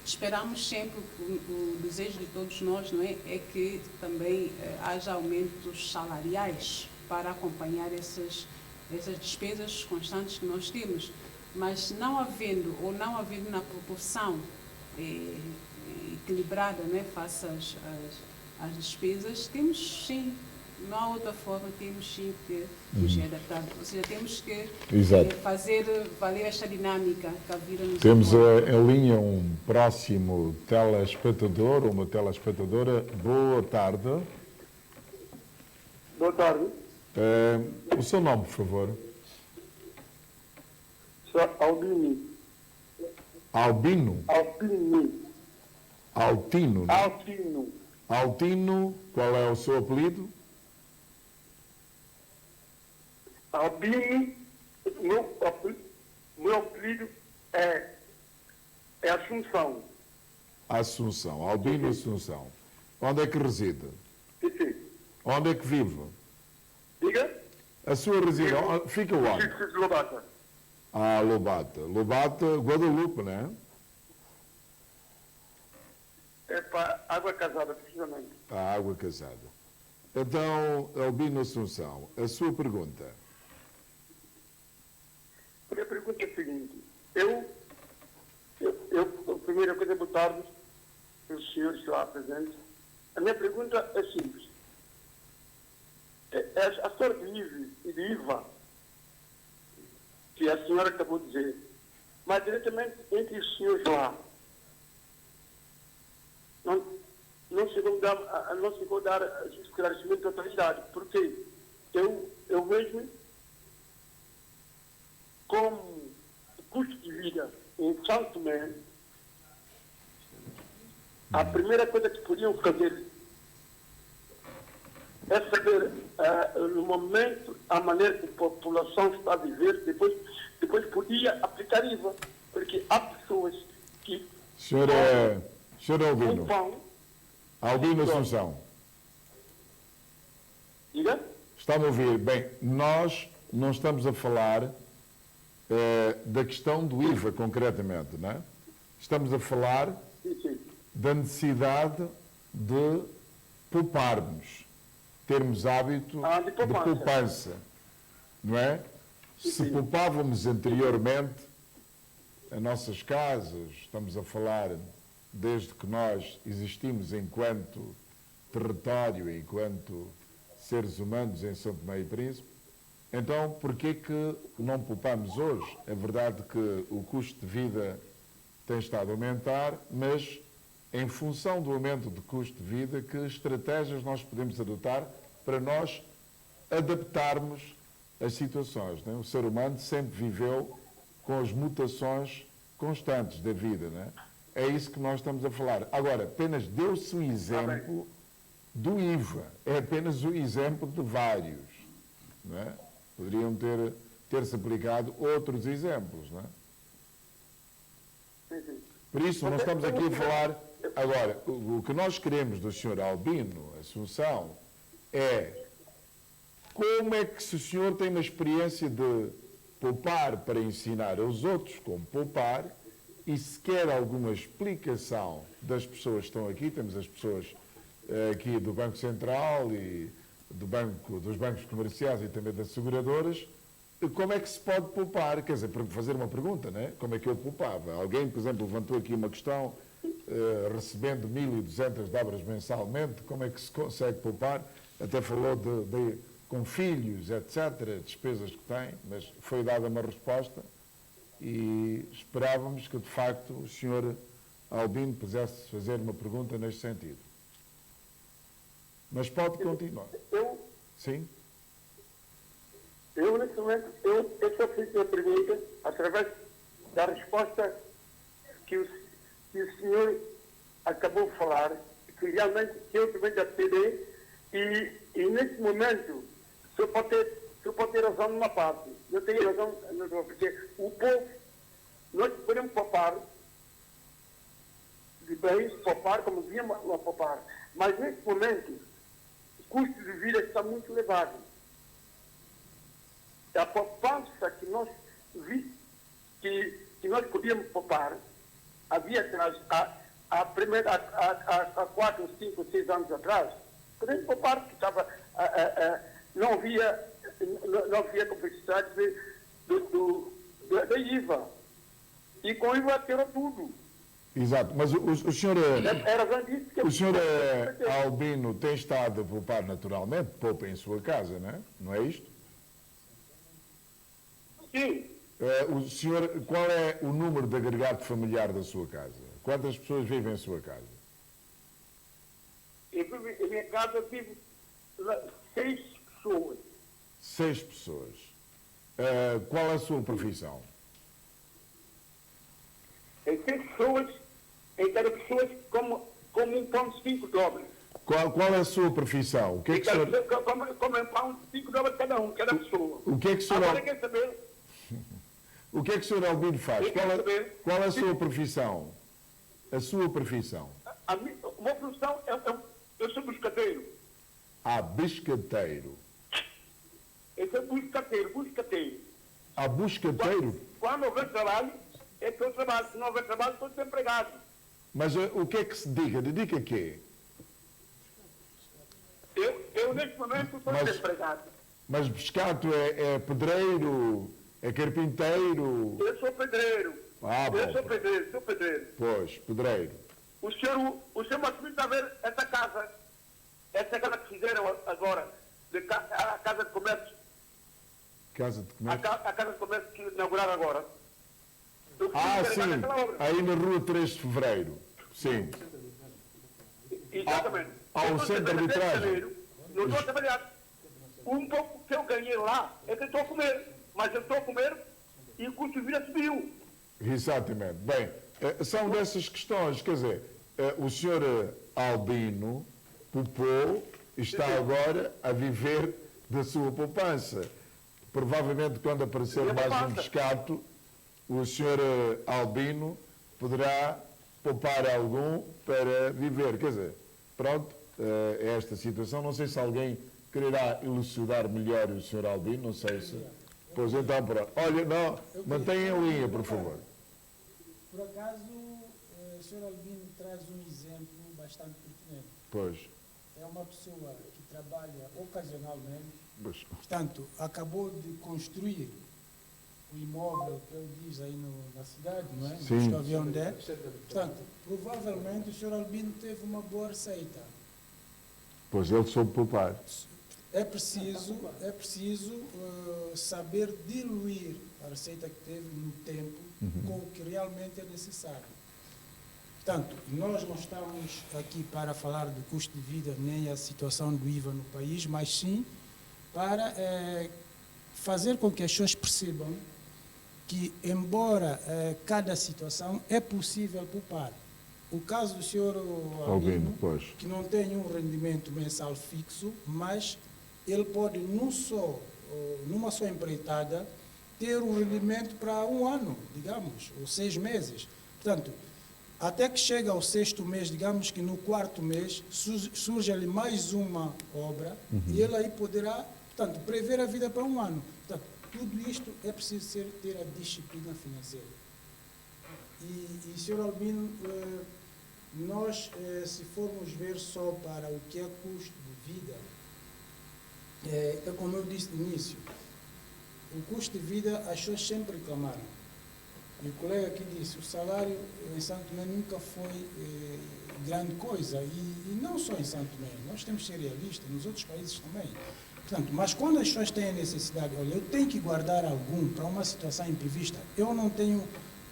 esperamos sempre, o desejo de todos nós, não é que também haja aumentos salariais para acompanhar essas despesas constantes que nós temos, mas não havendo na proporção equilibrada, não é, face às despesas, temos sim, não há outra forma, temos sim que nos readaptar. Ou seja, temos que fazer valer esta dinâmica que a vida nos Temos em linha um próximo telespectador, uma telespectadora. Boa tarde. Boa tarde. O seu nome, por favor? Sou Albino. Albino? Altino. Né? Altino. Altino, qual é o seu apelido? Albino, meu apelido é Assunção. Assunção, Albino Assunção. Onde é que reside? Sim. Onde é que vive? Diga? A sua residência fica onde? Lobata. Lobata, Guadalupe, não é? É para Água Casada, precisamente. A Água Casada. Então, Albino Assunção, a sua pergunta? A minha pergunta é a seguinte. A primeira coisa, boa tarde, os senhores lá presentes. A minha pergunta é simples. A senhora de IVA, que a senhora acabou de dizer, mas diretamente entre os senhores lá, não chegou a dar esclarecimento da totalidade, porque eu vejo como o custo de vida em São Tomé, a primeira coisa que podiam fazer é saber no momento a maneira que a população está a viver, depois podia aplicar IVA, porque há pessoas que... Senhor Albino. Albino Assunção. Diga? Está-me a ouvir? Bem, nós não estamos a falar da questão do IVA, concretamente, não é? Estamos a falar da necessidade de pouparmos, termos hábito de poupança, não é? Se poupávamos anteriormente, as nossas casas, estamos a falar desde que nós existimos enquanto território, enquanto seres humanos em São Tomé e Príncipe, então porquê que não poupamos hoje? É verdade que o custo de vida tem estado a aumentar, mas em função do aumento de custo de vida, que estratégias nós podemos adotar para nós adaptarmos as situações, não é? O ser humano sempre viveu com as mutações constantes da vida, não é? É isso que nós estamos a falar. Agora, apenas deu-se o exemplo do IVA. É apenas o exemplo de vários, não é? Poderiam ter-se aplicado outros exemplos, não é? Por isso, nós estamos aqui a falar... Agora, o que nós queremos do Sr. Albino Assunção é como é que, se o senhor tem uma experiência de poupar para ensinar aos outros como poupar, e se quer alguma explicação das pessoas que estão aqui, temos as pessoas aqui do Banco Central e dos bancos comerciais e também das seguradoras, como é que se pode poupar? Quer dizer, fazer uma pergunta, não é? Como é que eu poupava? Alguém, por exemplo, levantou aqui uma questão, recebendo 1.200 dobras mensalmente, como é que se consegue poupar? Até falou com filhos, etc., despesas que tem, mas foi dada uma resposta e esperávamos que, de facto, o Sr. Albino pudesse fazer uma pergunta neste sentido. Mas pode continuar. Sim? Eu, nesse momento, eu só fiz uma pergunta através da resposta que o senhor acabou de falar, que realmente eu também já percebi, e nesse momento, se eu pode ter razão numa parte. Eu tenho razão, porque o povo, nós podemos poupar de bens, poupar como devíamos poupar, mas nesse momento, o custo de vida está muito elevado. A poupança que nós podíamos poupar, havia atrás, há 4, 5, 6 anos atrás, podemos poupar, que estava, não havia complexidade da IVA. E com IVA tirou tudo. Exato, mas o senhor, o senhor Albino tem estado a poupar naturalmente, poupa em sua casa, não é? Não é isto? Sim. O senhor, qual é o número de agregado familiar da sua casa? Quantas pessoas vivem em sua casa? Em minha casa vive 6 pessoas. 6 pessoas. Qual é a sua profissão? Em 6 pessoas, em cada pessoa como 1,5 dólares. Qual é a sua profissão? O que é que o senhor... Como 1,5 dólares cada pessoa. O que é que o senhor... Agora quer saber? O que é que o senhor Albino faz? Qual é a sua profissão? A sua profissão? A minha profissão, eu sou buscateiro. Ah, biscateiro. Eu sou buscateiro. Ah, buscateiro? Quando houver trabalho, é que eu trabalho. Se não houver trabalho, estou desempregado. Mas o que é que se dedica? Dedica a quê? Eu neste momento, estou desempregado. Mas biscato é pedreiro, é carpinteiro? Eu sou pedreiro. Ah, bom. Eu sou pedreiro. Pois, pedreiro. O senhor Marcelino está a ver essa casa que fizeram agora, a Casa de Comércio. Casa de Comércio? A Casa de Comércio que inauguraram agora. Sim, aí na rua 3 de Fevereiro. Sim. Exatamente. Há um centro de arbitragem. Não estou a trabalhar. Um pouco que eu ganhei lá é que eu estou a comer. Mas eu estou a comer e o custo de vida subiu. Exatamente. Bem, são dessas questões, quer dizer, o senhor Albino poupou, está agora a viver da sua poupança. Provavelmente quando aparecer mais um pescato, o senhor Albino poderá poupar algum para viver. Quer dizer, pronto, é esta situação. Não sei se alguém quererá elucidar melhor o senhor Albino, não sei se... Pois então, pronto. Olha, não, mantenha a linha, por favor. Por acaso, o Sr. Albino traz um exemplo bastante pertinente. Pois. É uma pessoa que trabalha ocasionalmente, Pois. portanto, acabou de construir o imóvel que ele diz aí na cidade, não é? Sim. Estou a ver onde é. Portanto, provavelmente o Sr. Albino teve uma boa receita. Pois ele soube poupar. É preciso saber diluir a receita que teve no tempo com o que realmente é necessário. Portanto, nós não estamos aqui para falar do custo de vida nem a situação do IVA no país, mas sim para fazer com que as pessoas percebam que, embora cada situação, é possível poupar. O caso do Sr. Albino, que não tem um rendimento mensal fixo, mas ele pode, numa só empreitada, ter um rendimento para um ano, digamos, ou 6 meses. Portanto, até que chega ao 6º mês, digamos que no 4º mês, surge ali mais uma obra e ele aí poderá, portanto, prever a vida para um ano. Portanto, tudo isto é preciso ter a disciplina financeira. E Sr. Albino, nós, se formos ver só para o que é custo de vida, é como eu disse no início, o custo de vida as pessoas sempre reclamaram. E o colega aqui disse, o salário em Santo Tomé nunca foi grande coisa, e não só em Santo Tomé, nós temos que ser realistas, nos outros países também. Portanto, mas quando as pessoas têm a necessidade, olha, eu tenho que guardar algum para uma situação imprevista, eu não tenho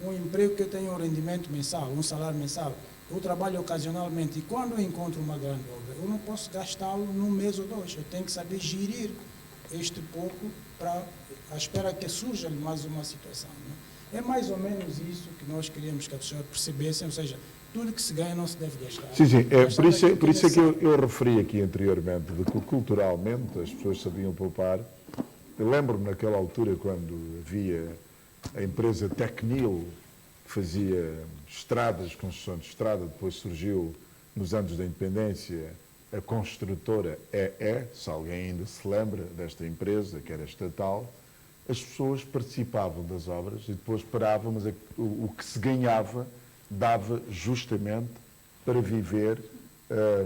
um emprego que eu tenha um rendimento mensal, um salário mensal, eu trabalho ocasionalmente, e quando eu encontro uma grande obra, eu não posso gastá-lo num mês ou 2, eu tenho que saber gerir este pouco à espera que surja mais uma situação. Né? É mais ou menos isso que nós queríamos que as pessoas percebessem, ou seja, tudo que se ganha não se deve gastar. Sim, por isso é que eu referi aqui anteriormente, de que culturalmente as pessoas sabiam poupar. Eu lembro-me naquela altura, quando havia a empresa Tecnil, que fazia estradas, construção de estrada, depois surgiu, nos anos da independência, a construtora EE, se alguém ainda se lembra desta empresa, que era estatal. As pessoas participavam das obras e depois paravam, mas o que se ganhava dava justamente para viver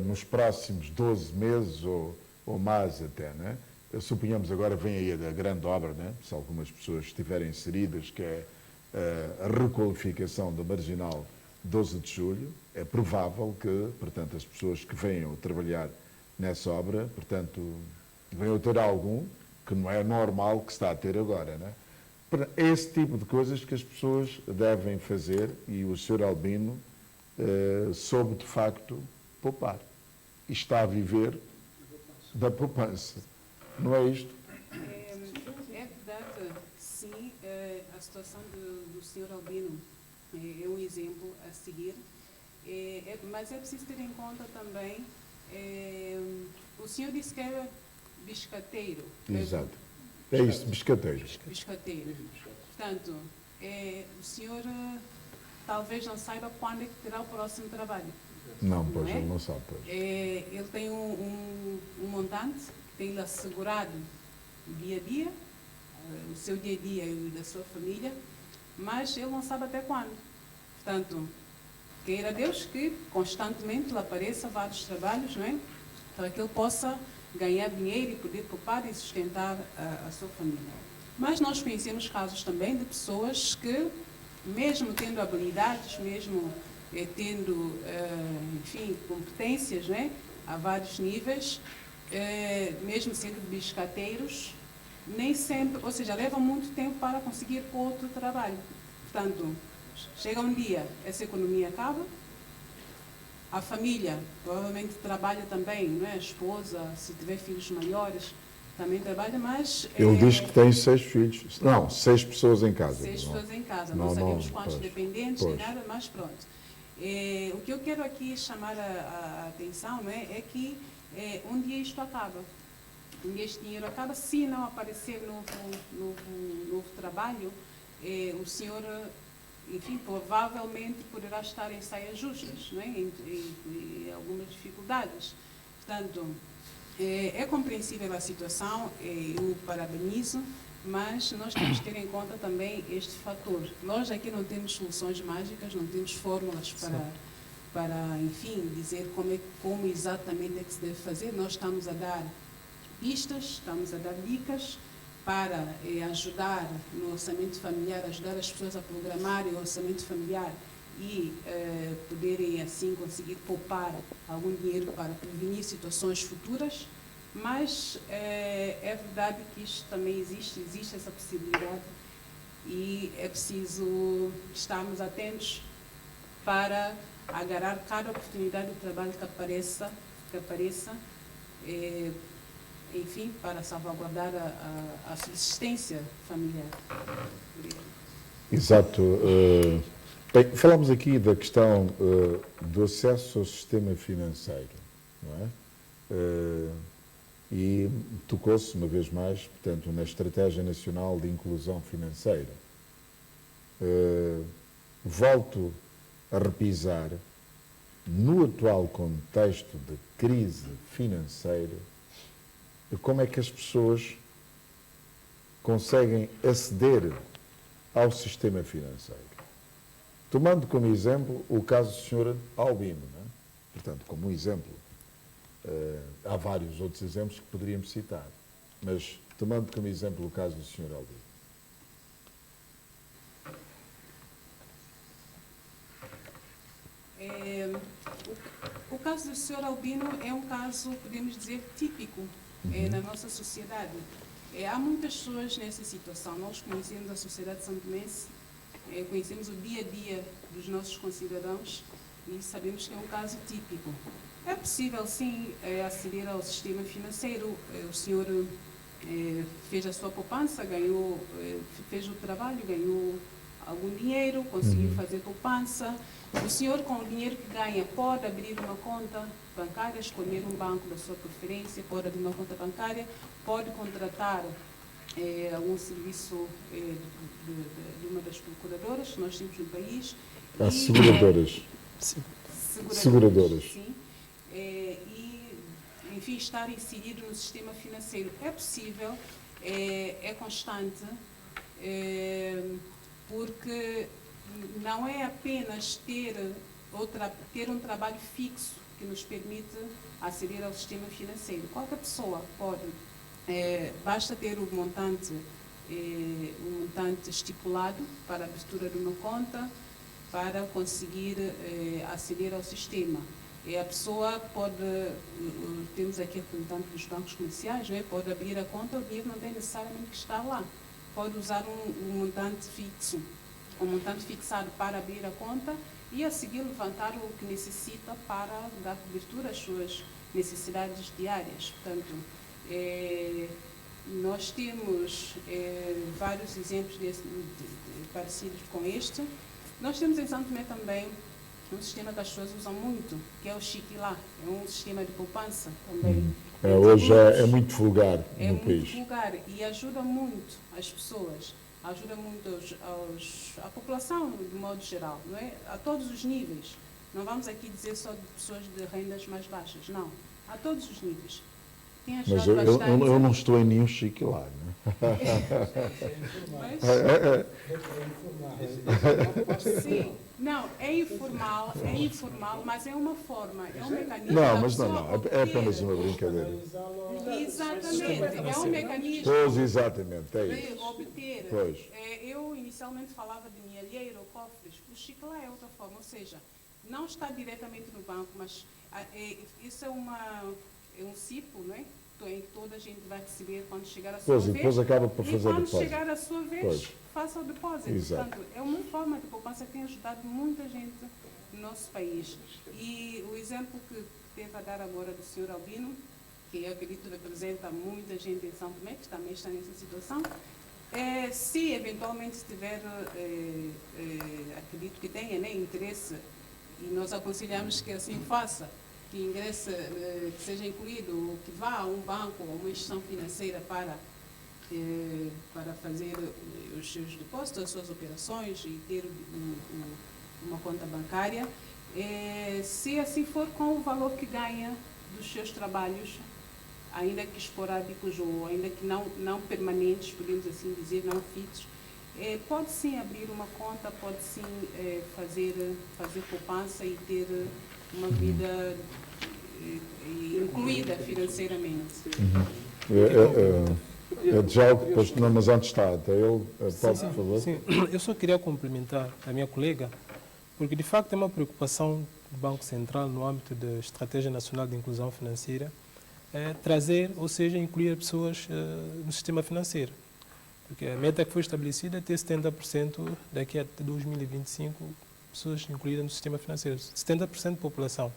nos próximos 12 meses ou mais até, né? Suponhamos agora vem aí a grande obra, né? Se algumas pessoas estiverem inseridas, que é a requalificação da Marginal 12 de Julho, é provável que, portanto, as pessoas que venham trabalhar nessa obra, portanto, venham ter algum que não é normal que se está a ter agora, né? É esse tipo de coisas que as pessoas devem fazer e o Sr. Albino soube, de facto, poupar. E está a viver da poupança. Não é isto? É verdade, sim, a situação do Sr. Albino é um exemplo a seguir, mas é preciso ter em conta também, o senhor disse que era biscateiro. Exato. É isso, biscateiro. Biscateiro. Portanto, o senhor talvez não saiba quando é que terá o próximo trabalho. Não, pois, ele não sabe. Pois. Ele tem um montante que tem assegurado dia a dia, o seu dia a dia e o da sua família, mas ele não sabe até quando. Portanto, queira Deus que constantemente lhe apareça vários trabalhos, não é? Para que ele possa ganhar dinheiro e poder poupar e sustentar a sua família. Mas nós conhecemos casos também de pessoas que, mesmo tendo habilidades, mesmo tendo, enfim, competências, não é? A vários níveis, mesmo sendo biscateiros, nem sempre, ou seja, leva muito tempo para conseguir outro trabalho. Portanto, chega um dia, essa economia acaba, a família provavelmente trabalha também, não é? A esposa, se tiver filhos maiores, também trabalha, mas... Ele diz que tem 6 filhos. Não, 6 pessoas em casa. 6 pessoas em casa. Não sabemos quantos dependentes, nem nada, mas pronto. O que eu quero aqui chamar a atenção, não é? É que um dia isto acaba. Um dia este dinheiro acaba. Se não aparecer novo trabalho, o senhor... enfim, provavelmente poderá estar em saias justas, não é? em algumas dificuldades. Portanto, é compreensível a situação, eu parabenizo, mas nós temos que ter em conta também este fator. Nós aqui não temos soluções mágicas, não temos fórmulas para enfim, dizer como exatamente é que se deve fazer. Nós estamos a dar pistas, estamos a dar dicas, para ajudar no orçamento familiar, ajudar as pessoas a programarem o orçamento familiar e poderem assim conseguir poupar algum dinheiro para prevenir situações futuras, mas é verdade que isto também existe essa possibilidade e é preciso estarmos atentos para agarrar cada oportunidade de trabalho que apareça, enfim, para salvaguardar a subsistência familiar. Obrigada. Exato. Bem, falamos aqui da questão do acesso ao sistema financeiro, não é? E tocou-se, uma vez mais, portanto, na Estratégia Nacional de Inclusão Financeira. Volto a repisar, no atual contexto de crise financeira, como é que as pessoas conseguem aceder ao sistema financeiro. Tomando como exemplo o caso do Sr. Albino, não é? Portanto, como um exemplo. Há vários outros exemplos que poderíamos citar, mas tomando como exemplo o caso do Sr. Albino. O caso do Sr. Albino é um caso, podemos dizer, típico na nossa sociedade. Há muitas pessoas nessa situação. Nós conhecemos a sociedade santomense, conhecemos o dia a dia dos nossos concidadãos e sabemos que é um caso típico. É possível, sim, aceder ao sistema financeiro. O senhor fez a sua poupança, ganhou, fez o trabalho, ganhou algum dinheiro, conseguiu fazer poupança. O senhor, com o dinheiro que ganha, pode abrir uma conta bancária, escolher um banco da sua preferência, pode abrir uma conta bancária, pode contratar algum serviço de uma das procuradoras que nós temos no país. As seguradoras. Seguradoras. Sim. E, enfim, estar inserido no sistema financeiro é possível, é constante, porque não é apenas ter um trabalho fixo que nos permite aceder ao sistema financeiro. Qualquer pessoa pode, basta ter um montante estipulado para a abertura de uma conta, para conseguir aceder ao sistema. A pessoa pode, temos aqui a representante dos bancos comerciais, não é? Pode abrir a conta, o dinheiro não tem necessariamente que estar lá. Pode usar um montante fixo, um montante fixado para abrir a conta e a seguir levantar o que necessita para dar cobertura às suas necessidades diárias. Portanto, nós temos vários exemplos parecidos com este. Nós temos em Santo Tomé também um sistema que as pessoas usam muito, que é o Chiquilá. É um sistema de poupança também. Hoje é muito vulgar no país. É muito vulgar e ajuda muito as pessoas, ajuda muito a população de modo geral, não é? A todos os níveis. Não vamos aqui dizer só de pessoas de rendas mais baixas, não. A todos os níveis. Mas eu não estou em nenhum chique lá, né? Sim, não, é informal, mas é uma forma, é um mecanismo. Não, mas não, é apenas uma brincadeira. Exatamente, é um mecanismo. Pois, exatamente, é isso. De obter. Pois. Eu inicialmente falava de milheiro ou cofres, o chique lá é outra forma, ou seja, não está diretamente no banco, mas isso é um CIPO, não é? Em que toda a gente vai receber quando chegar a sua vez. Depois acaba por fazer e quando depósito. chegar a sua vez, faça o depósito. Exato. Portanto, é uma forma de poupança que tem ajudado muita gente no nosso país. E o exemplo que teve a dar agora do Sr. Albino, que eu acredito representa muita gente em São Tomé, que também está nessa situação, se eventualmente tiver, acredito que tenha, né, interesse, e nós aconselhamos que assim faça, que ingresse, que seja incluído, que vá a um banco ou uma instituição financeira para fazer os seus depósitos, as suas operações e ter uma conta bancária, se assim for, com o valor que ganha dos seus trabalhos, ainda que esporádicos ou ainda que não permanentes, podemos assim dizer, não fixos, pode sim abrir uma conta, pode sim fazer poupança e ter uma vida incluída financeiramente. É de já, depois, não, mas antes está, até ele, Paulo, por favor. Sim, eu só queria complementar a minha colega, porque de facto é uma preocupação do Banco Central no âmbito da Estratégia Nacional de Inclusão Financeira, trazer, ou seja, incluir pessoas no sistema financeiro. Porque a meta que foi estabelecida é ter 70% daqui a 2025 pessoas incluídas no sistema financeiro, 70% da população.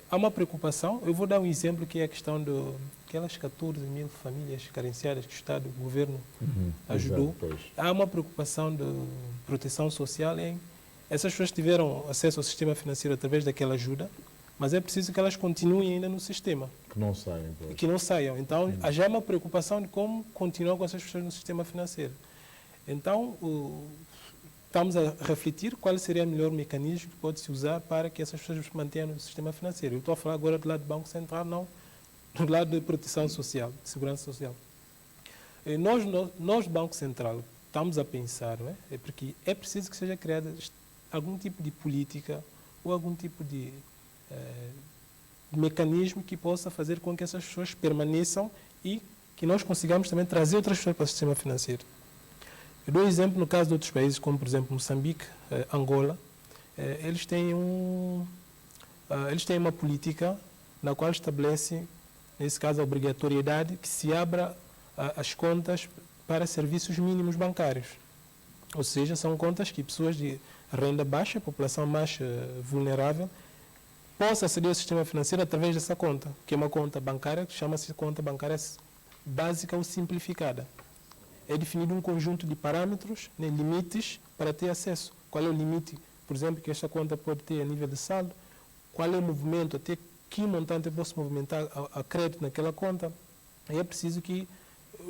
Há uma preocupação, eu vou dar um exemplo que é a questão daquelas 14 mil famílias carenciadas que o Estado, o governo ajudou. Há uma preocupação de proteção social em essas pessoas tiveram acesso ao sistema financeiro através daquela ajuda, mas é preciso que elas continuem ainda no sistema. Que não saiam. Que não saiam. Então, há já uma preocupação de como continuar com essas pessoas no sistema financeiro. Então, estamos a refletir qual seria o melhor mecanismo que pode-se usar para que essas pessoas se mantenham no sistema financeiro. Eu estou a falar agora do lado do Banco Central, não do lado de proteção social, de segurança social. Nós do Banco Central, estamos a pensar, não é? Porque é preciso que seja criada algum tipo de política ou algum tipo de mecanismo que possa fazer com que essas pessoas permaneçam e que nós consigamos também trazer outras pessoas para o sistema financeiro. Eu dou exemplo no caso de outros países, como por exemplo Moçambique, Angola. Eles têm uma política na qual estabelece, nesse caso, a obrigatoriedade que se abra as contas para serviços mínimos bancários. Ou seja, são contas que pessoas de renda baixa, população mais vulnerável, possa aceder ao sistema financeiro através dessa conta, que é uma conta bancária que chama-se conta bancária básica ou simplificada. É definido um conjunto de parâmetros, né, limites, para ter acesso. Qual é o limite, por exemplo, que esta conta pode ter a nível de saldo? Qual é o movimento, até que montante eu posso movimentar a crédito naquela conta? E é preciso que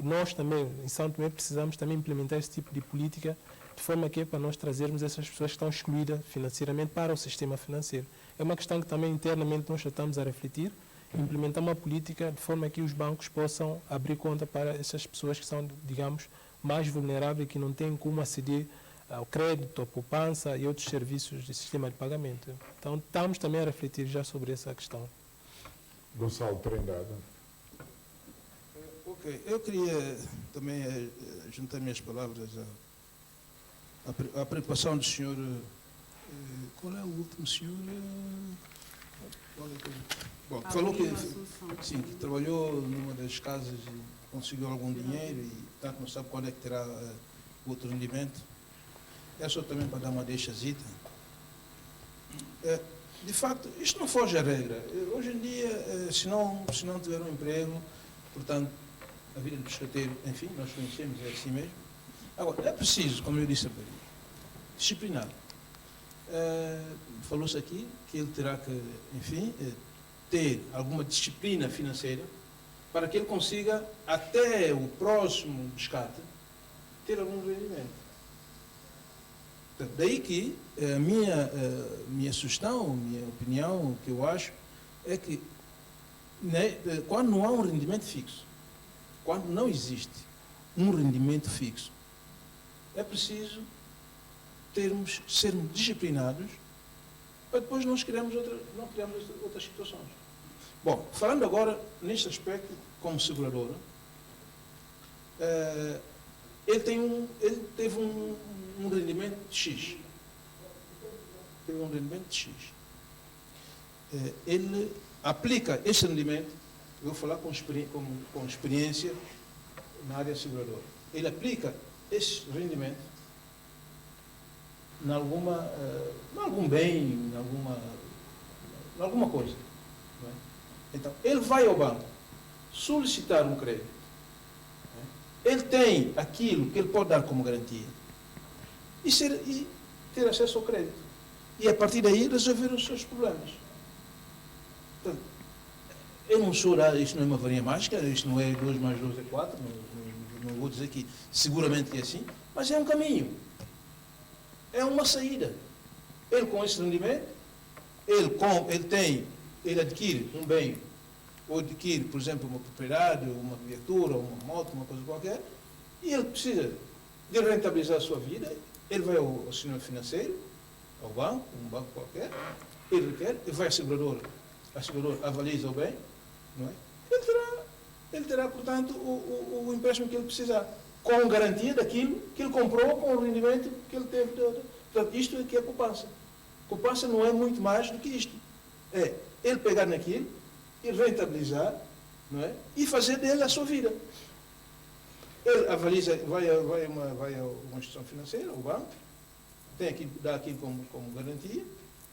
nós também, em São Tomé, precisamos também implementar esse tipo de política, de forma que é para nós trazermos essas pessoas que estão excluídas financeiramente para o sistema financeiro. É uma questão que também internamente nós já estamos a refletir, implementar uma política de forma que os bancos possam abrir conta para essas pessoas que são, digamos, mais vulneráveis, que não têm como aceder ao crédito, à poupança e outros serviços de sistema de pagamento. Então, estamos também a refletir já sobre essa questão. Gonçalo Trindade. Ok, eu queria também juntar minhas palavras à preocupação do senhor. Qual é o último senhor? Bom, falou que, sim, que trabalhou numa das casas e conseguiu algum dinheiro e, portanto, não sabe quando é que terá o outro rendimento. É só também para dar uma deixazita. De facto, isto não foge à regra. Hoje em dia, se não tiver um emprego, portanto, a vida do pescateiro, enfim, nós conhecemos, é assim mesmo. Agora, é preciso, como eu disse a Maria, disciplinar. Falou-se aqui que ele terá que, enfim, ter alguma disciplina financeira para que ele consiga, até o próximo resgate, ter algum rendimento. Daí que a minha sugestão, a minha opinião, o que eu acho, é que, né, quando não há um rendimento fixo, quando não existe um rendimento fixo, é preciso sermos disciplinados para depois não criarmos outras situações. Bom, falando agora neste aspecto, como seguradora, ele teve um rendimento de X. Teve um rendimento de X. Ele aplica esse rendimento, eu vou falar com experiência na área seguradora. Ele aplica esse rendimento em algum bem, em alguma coisa. Não é? Então, ele vai ao banco solicitar um crédito. Não é? Ele tem aquilo que ele pode dar como garantia e ter acesso ao crédito. E, a partir daí, resolver os seus problemas. Portanto, eu não sou, isto não é uma varinha mágica, isto não é 2 mais 2 é 4, não vou dizer que seguramente é assim, mas é um caminho. É uma saída. Ele com esse rendimento, ele adquire um bem, ou adquire, por exemplo, uma propriedade, uma viatura, uma moto, uma coisa qualquer, e ele precisa de rentabilizar a sua vida, ele vai ao sistema financeiro, ao banco, um banco qualquer, ele requer, ele vai à seguradora, a seguradora avaliza o bem, não é? Ele terá ele terá, portanto, o empréstimo que ele precisar, com garantia daquilo que ele comprou, com o rendimento que ele teve. Portanto, isto aqui é poupança. Poupança não é muito mais do que isto. É ele pegar naquilo e rentabilizar, não é? E fazer dele a sua vida. Ele avaliza, vai a uma instituição financeira, o banco, dá aquilo como garantia,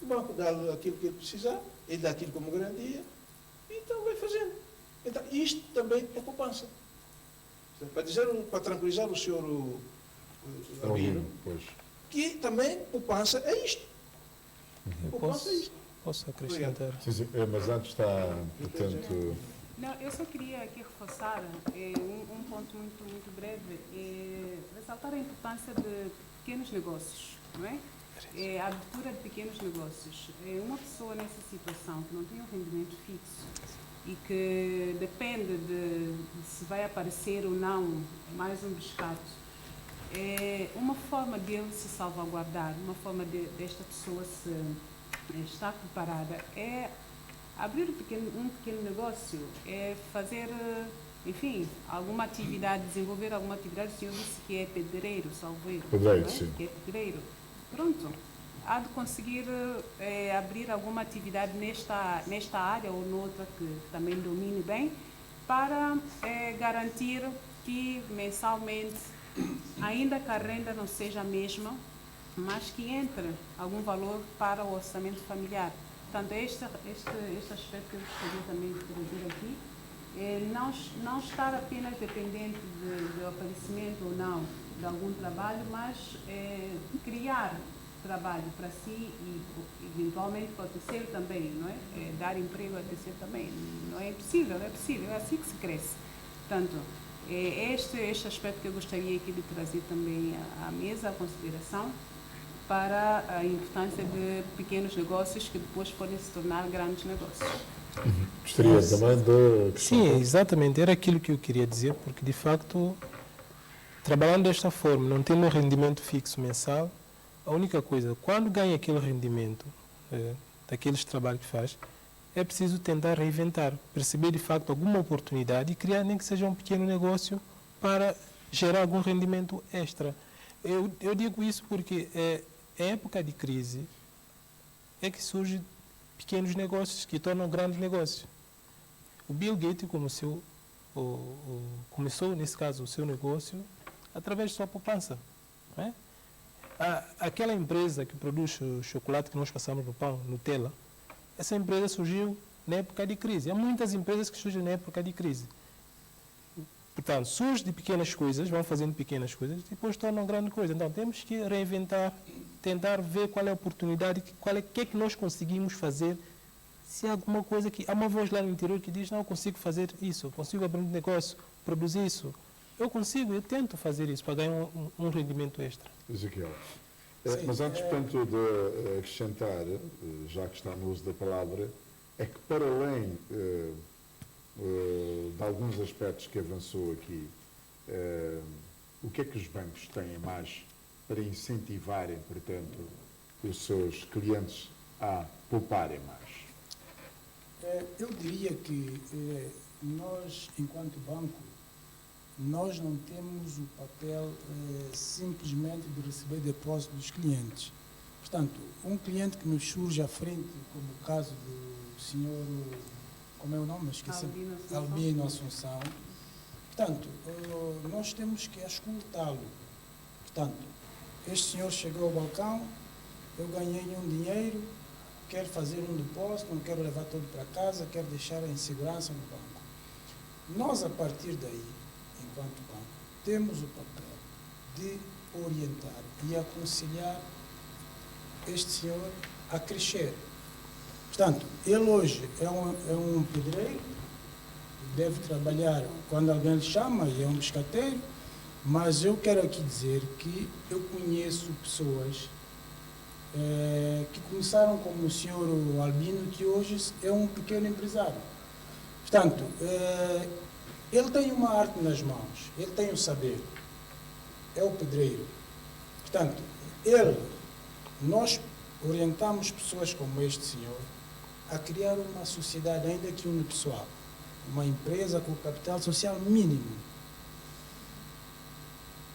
o banco dá aquilo que ele precisar, ele dá aquilo como garantia, e então vai fazendo. Então, isto também é poupança. Para tranquilizar o senhor Albino, que também poupança é isto. Poupança é isto. Posso acrescentar? Sim, mas antes está, portanto... Não, eu só queria aqui reforçar um ponto muito breve, ressaltar a importância de pequenos negócios, não é? A abertura de pequenos negócios. Uma pessoa nessa situação que não tem um rendimento fixo e que depende de se vai aparecer ou não mais um resgate, uma forma dele se salvaguardar, uma forma desta pessoa se estar preparada é abrir um pequeno negócio, é fazer, enfim, alguma atividade, desenvolver alguma atividade. O senhor disse que é pedreiro, salvo erro. Pedreiro, sim. Que é pedreiro. Pronto. Há de conseguir abrir alguma atividade nesta área ou noutra que também domine bem, para garantir que mensalmente, ainda que a renda não seja a mesma, mas que entre algum valor para o orçamento familiar. Portanto, este aspecto que eu gostaria também de trazer aqui, não estar apenas dependente do aparecimento ou não de algum trabalho, mas criar trabalho para si e eventualmente para o terceiro também, não é? Dar emprego ao terceiro também. Não é possível, é assim que se cresce. Portanto, este aspecto que eu gostaria aqui de trazer também à mesa, à consideração, para a importância de pequenos negócios que depois podem se tornar grandes negócios. Gostaria também de... Sim, exatamente. Era aquilo que eu queria dizer, porque de facto, trabalhando desta forma, não tendo um rendimento fixo mensal, a única coisa, quando ganha aquele rendimento daqueles trabalhos que faz, é preciso tentar reinventar, perceber de facto alguma oportunidade e criar nem que seja um pequeno negócio para gerar algum rendimento extra. Eu digo isso porque em época de crise é que surgem pequenos negócios que tornam grandes negócios. O Bill Gates começou, nesse caso, o seu negócio através de sua poupança. Não é? Aquela empresa que produz o chocolate que nós passamos no pão, Nutella, essa empresa surgiu na época de crise. Há muitas empresas que surgem na época de crise. Portanto, surge de pequenas coisas, vão fazendo pequenas coisas, e depois tornam grande coisa. Então, temos que reinventar, tentar ver qual é a oportunidade, o que é que nós conseguimos fazer. Se há alguma coisa que... Há uma voz lá no interior que diz, não, eu consigo fazer isso, eu consigo abrir um negócio, produzir isso. Eu tento fazer isso para ganhar um rendimento extra. Ezequiel. Mas antes, portanto, de acrescentar, já que está no uso da palavra, é que para além de alguns aspectos que avançou aqui, o que é que os bancos têm mais para incentivarem, portanto, os seus clientes a pouparem mais? Eu diria que nós, enquanto banco, nós não temos o papel simplesmente de receber depósito dos clientes. Portanto, um cliente que nos surge à frente, como o caso do senhor, como é o nome? Esqueci. Albino Assunção. Portanto, nós temos que escutá-lo. Portanto, este senhor chegou ao balcão, eu ganhei um dinheiro, quero fazer um depósito, não quero levar tudo para casa, quero deixar em segurança no banco. Nós, a partir daí, enquanto banco, temos o papel de orientar e aconselhar este senhor a crescer. Portanto, ele hoje é um pedreiro, deve trabalhar quando alguém lhe chama, e é um biscateiro, mas eu quero aqui dizer que eu conheço pessoas que começaram como o senhor Albino, que hoje é um pequeno empresário. Portanto, ele tem uma arte nas mãos, ele tem o saber, é o pedreiro. Portanto, nós orientamos pessoas como este senhor a criar uma sociedade ainda que unipessoal, uma empresa com capital social mínimo.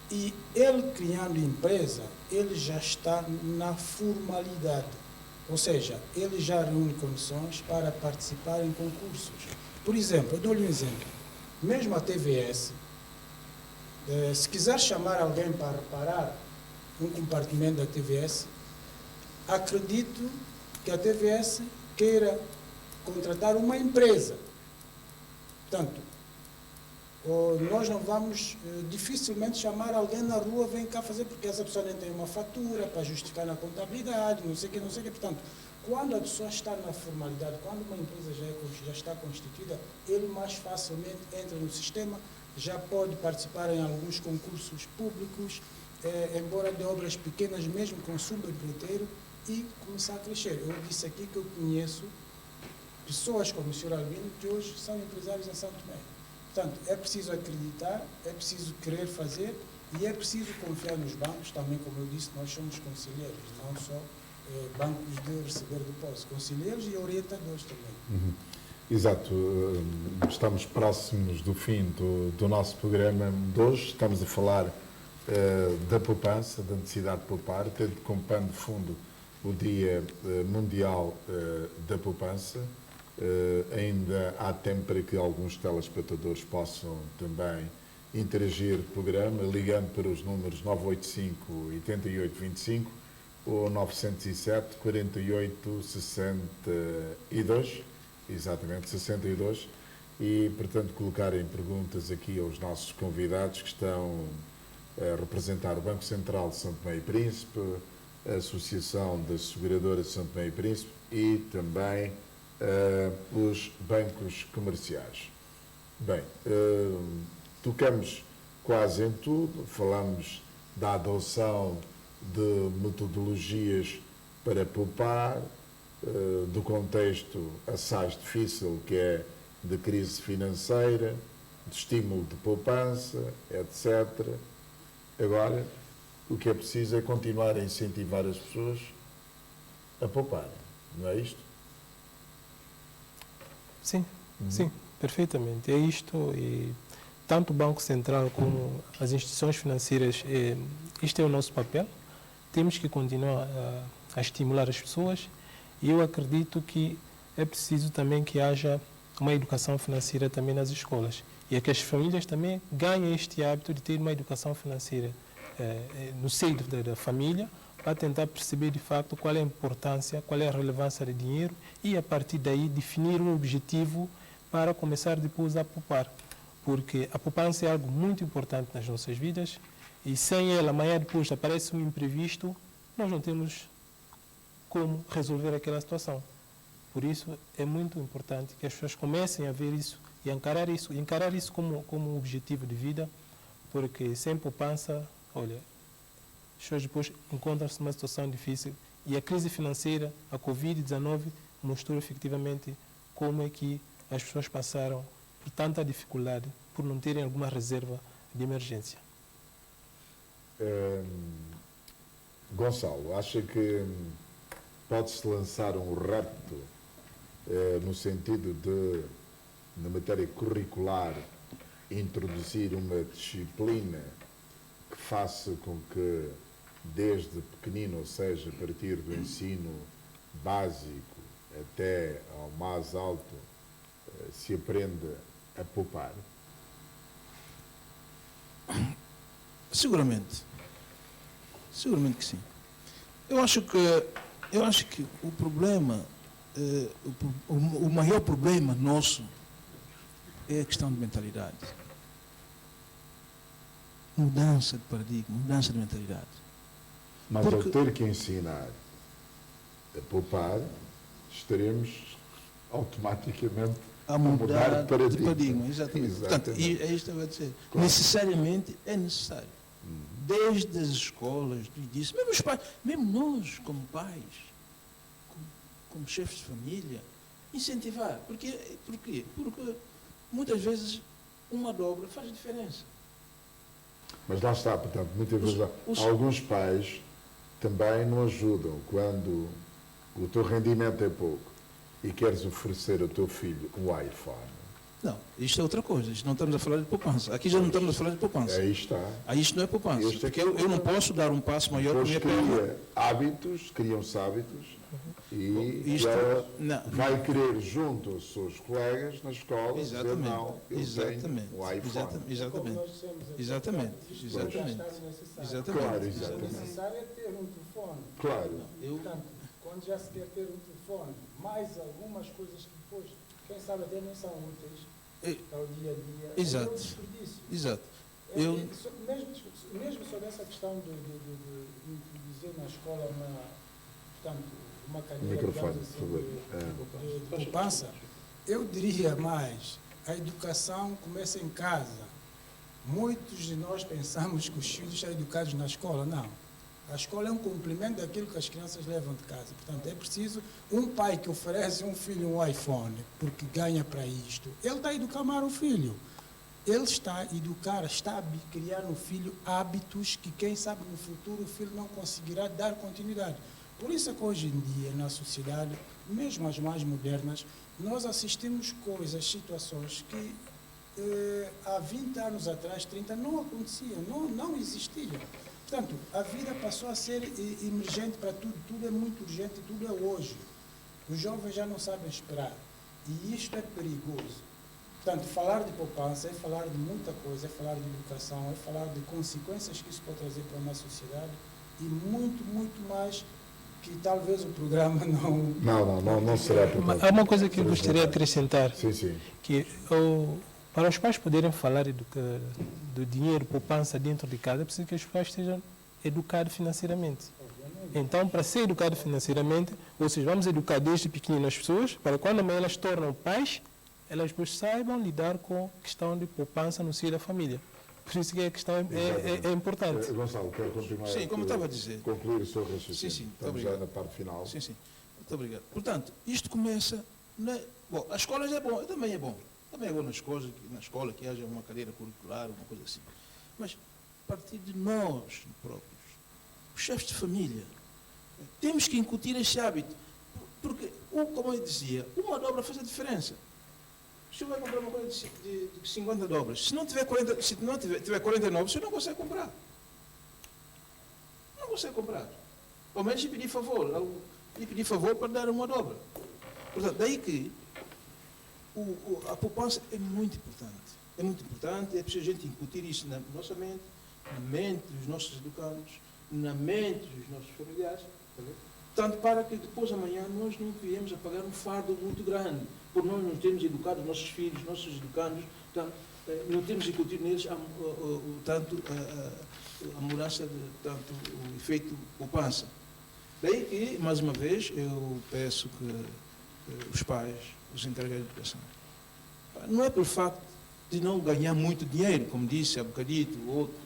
E ele criando empresa, ele já está na formalidade. Ou seja, ele já reúne condições para participar em concursos. Por exemplo, eu dou-lhe um exemplo. Mesmo a TVS, se quiser chamar alguém para reparar um compartimento da TVS, acredito que a TVS queira contratar uma empresa. Portanto, nós não vamos dificilmente chamar alguém na rua, vem cá fazer, porque essa pessoa nem tem uma fatura para justificar na contabilidade, não sei o que, não sei o que. Portanto, quando a pessoa está na formalidade, quando uma empresa já está constituída, ele mais facilmente entra no sistema, já pode participar em alguns concursos públicos, embora de obras pequenas, mesmo com subempreiteiro, e começar a crescer. Eu disse aqui que eu conheço pessoas como o Sr. Albino que hoje são empresários em São Tomé. Portanto, é preciso acreditar, é preciso querer fazer e é preciso confiar nos bancos. Também, como eu disse, nós somos conselheiros, não só bancos de receber depósito, conselheiros e orientadores também. Uhum. Exato. Estamos próximos do fim do nosso programa de hoje. Estamos a falar da poupança, da necessidade de poupar, tendo como pano de fundo o Dia Mundial da Poupança. Ainda há tempo para que alguns telespectadores possam também interagir no programa, ligando para os números 985-8825 ou 907-48-62, exatamente, 62, e, portanto, colocarem perguntas aqui aos nossos convidados que estão a representar o Banco Central de São Tomé e Príncipe, a Associação das Seguradoras de São Tomé e Príncipe e também os bancos comerciais. Bem, tocamos quase em tudo, falamos da adoção de metodologias para poupar, do contexto assaz difícil que é de crise financeira, de estímulo de poupança, etc. Agora, o que é preciso é continuar a incentivar as pessoas a pouparem, não é isto? Sim, sim, perfeitamente. É isto, e tanto o Banco Central como as instituições financeiras, este é o nosso papel. Temos que continuar a estimular as pessoas e eu acredito que é preciso também que haja uma educação financeira também nas escolas e é que as famílias também ganhem este hábito de ter uma educação financeira no seio da família, para tentar perceber de facto qual é a importância, qual é a relevância do dinheiro e a partir daí definir um objetivo para começar depois a poupar. Porque a poupança é algo muito importante nas nossas vidas e sem ela, amanhã depois aparece um imprevisto, nós não temos como resolver aquela situação. Por isso é muito importante que as pessoas comecem a ver isso e encarar isso como um objetivo de vida, porque sem poupança, olha, as pessoas depois encontram-se numa situação difícil e a crise financeira, a Covid-19, mostrou efetivamente como é que as pessoas passaram por tanta dificuldade, por não terem alguma reserva de emergência. Gonçalo, acha que pode-se lançar um repto no sentido de, na matéria curricular, introduzir uma disciplina que faça com que desde pequenino, ou seja, a partir do ensino básico até ao mais alto, se aprenda a poupar? Seguramente que sim. Eu acho que o problema, o maior problema nosso é a questão de mentalidade. Mudança de paradigma, mudança de mentalidade. Mas ao ter que ensinar a poupar, estaremos automaticamente a mudar de paradigma. Exatamente. Portanto, e é isto que eu vou dizer. Claro. Necessariamente é necessário. Desde as escolas, disso, mesmo os pais, mesmo nós, como pais, como chefes de família, incentivar. Porquê? Porque muitas vezes uma dobra faz diferença. Mas lá está, portanto, muitas vezes alguns pais também não ajudam quando o teu rendimento é pouco e queres oferecer ao teu filho um iPhone. Não, isto é outra coisa. Isto não estamos a falar de poupança. Aqui já não estamos a falar de poupança. Aí está. Aí isto não é poupança. Este é Porque que- eu não posso dar um passo maior para a Depois minha perna. cria hábitos, criam-se hábitos e Isto- ela não. vai querer, junto aos seus colegas na escola, dizer Exatamente. não, eu Exatamente. tenho um iPhone. Exatamente. Como nós dissemos aqui, Exatamente. isto Exatamente. já está necessário. Exatamente. Claro, O exatamente. necessário é ter um telefone. Claro. Eu, Portanto, quando já se quer ter um telefone, mais algumas coisas que depois, quem sabe até nem são úteis É, ao dia a dia, exato. é um desperdício. exato. É, Eu, mesmo sobre essa questão de introduzir na escola portanto, uma cadeira Microfone, digamos por favor. de poupança, eu diria mais, a educação começa em casa. Muitos de nós pensamos que os filhos são educados na escola. Não. A escola é um complemento daquilo que as crianças levam de casa. Portanto, é preciso um pai que oferece um filho um iPhone, porque ganha para isto. Ele está a educar mais o filho. Ele está a educar, está a criar no filho hábitos que, quem sabe, no futuro o filho não conseguirá dar continuidade. Por isso é que hoje em dia, na sociedade, mesmo as mais modernas, nós assistimos coisas, situações que há 20 anos atrás, 30, não aconteciam, não existiam. Portanto, a vida passou a ser emergente para tudo, tudo é muito urgente, tudo é hoje. Os jovens já não sabem esperar. E isto é perigoso. Portanto, falar de poupança é falar de muita coisa, é falar de educação, é falar de consequências que isso pode trazer para uma sociedade e muito, muito mais que talvez o programa Não será Há uma coisa que eu gostaria de acrescentar, Sim, sim. que para os pais poderem falar do dinheiro, poupança dentro de casa, é preciso que os pais estejam educados financeiramente. Então, para ser educado financeiramente, ou seja, vamos educar desde pequenino as pessoas, para quando amanhã elas tornam pais, elas depois saibam lidar com a questão de poupança no seio da família. Por isso que a questão é importante. Gonçalo, quero continuar Sim, como estava a dizer. concluir o seu raciocínio. Sim, sim, muito Estamos já obrigado. na parte final. Sim, sim. Muito obrigado. Portanto, isto começa... Bom, as escolas é bom, também é bom. Também é bom na escola que haja uma cadeira curricular, uma coisa assim. Mas, a partir de nós próprios, os chefes de família, temos que incutir esse hábito. Porque, como eu dizia, uma dobra faz a diferença. O senhor vai comprar uma coisa de 50 dobras. Se não tiver 40, se não tiver 49, o senhor não consegue comprar. Não consegue comprar. Ao menos lhe pedir favor para dar uma dobra. Portanto, daí que a poupança é muito importante. É muito importante, é preciso a gente incutir isso na nossa mente, na mente dos nossos educandos, na mente dos nossos familiares, tanto para que depois amanhã nós não viemos a pagar um fardo muito grande, por nós não termos educado os nossos filhos, nossos educandos, portanto, não temos incutido neles tanto a mudança, tanto o efeito poupança. Daí que, mais uma vez, eu peço que os pais, os encarregados de educação, não é por facto de não ganhar muito dinheiro, como disse há bocadito outros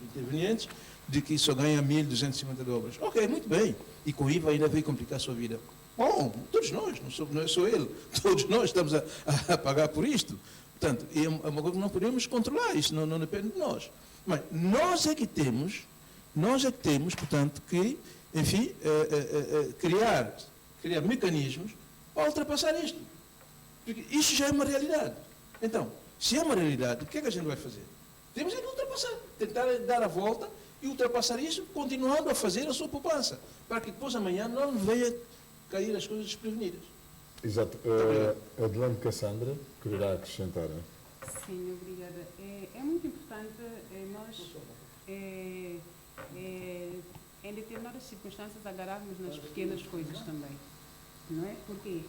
intervenientes, de que só ganha 1.250 dobras. Ok, muito bem. E com IVA ainda veio complicar a sua vida. Bom, todos nós, não é só ele, todos nós estamos a pagar por isto. Portanto, é uma coisa que não podemos controlar, isso não depende de nós. Mas nós é que temos, portanto, que, enfim, criar mecanismos para ultrapassar isto. Porque isto já é uma realidade. Então, se é uma realidade, o que é que a gente vai fazer? Temos que ultrapassar, tentar dar a volta e ultrapassar isso, continuando a fazer a sua poupança, para que depois amanhã não venha cair as coisas desprevenidas. Exato. Adelante, Cassandra, quererá acrescentar? Sim, obrigada. É muito importante nós, em determinadas circunstâncias, agarrarmos nas pequenas coisas também. Não é? Porque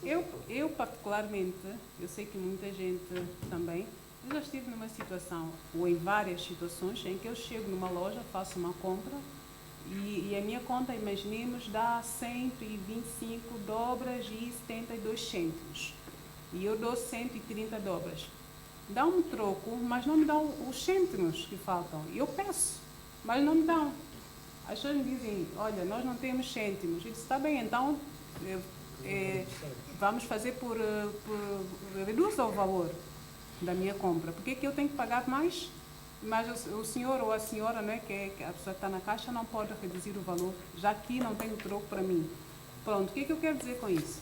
eu particularmente, eu sei que muita gente também, eu já estive numa situação, ou em várias situações, em que eu chego numa loja, faço uma compra e a minha conta, imaginemos, dá 125 dobras e 72 cêntimos. E eu dou 130 dobras. Dá um troco, mas não me dão os cêntimos que faltam. Eu peço, mas não me dão. As pessoas me dizem, olha, nós não temos cêntimos. Eu disse, está bem, então vamos fazer reduz o valor da minha compra. Por que eu tenho que pagar mais? Mas o senhor ou a senhora, não é, que a pessoa que está na caixa não pode reduzir o valor, já que não tem o troco para mim. Pronto, o que eu quero dizer com isso?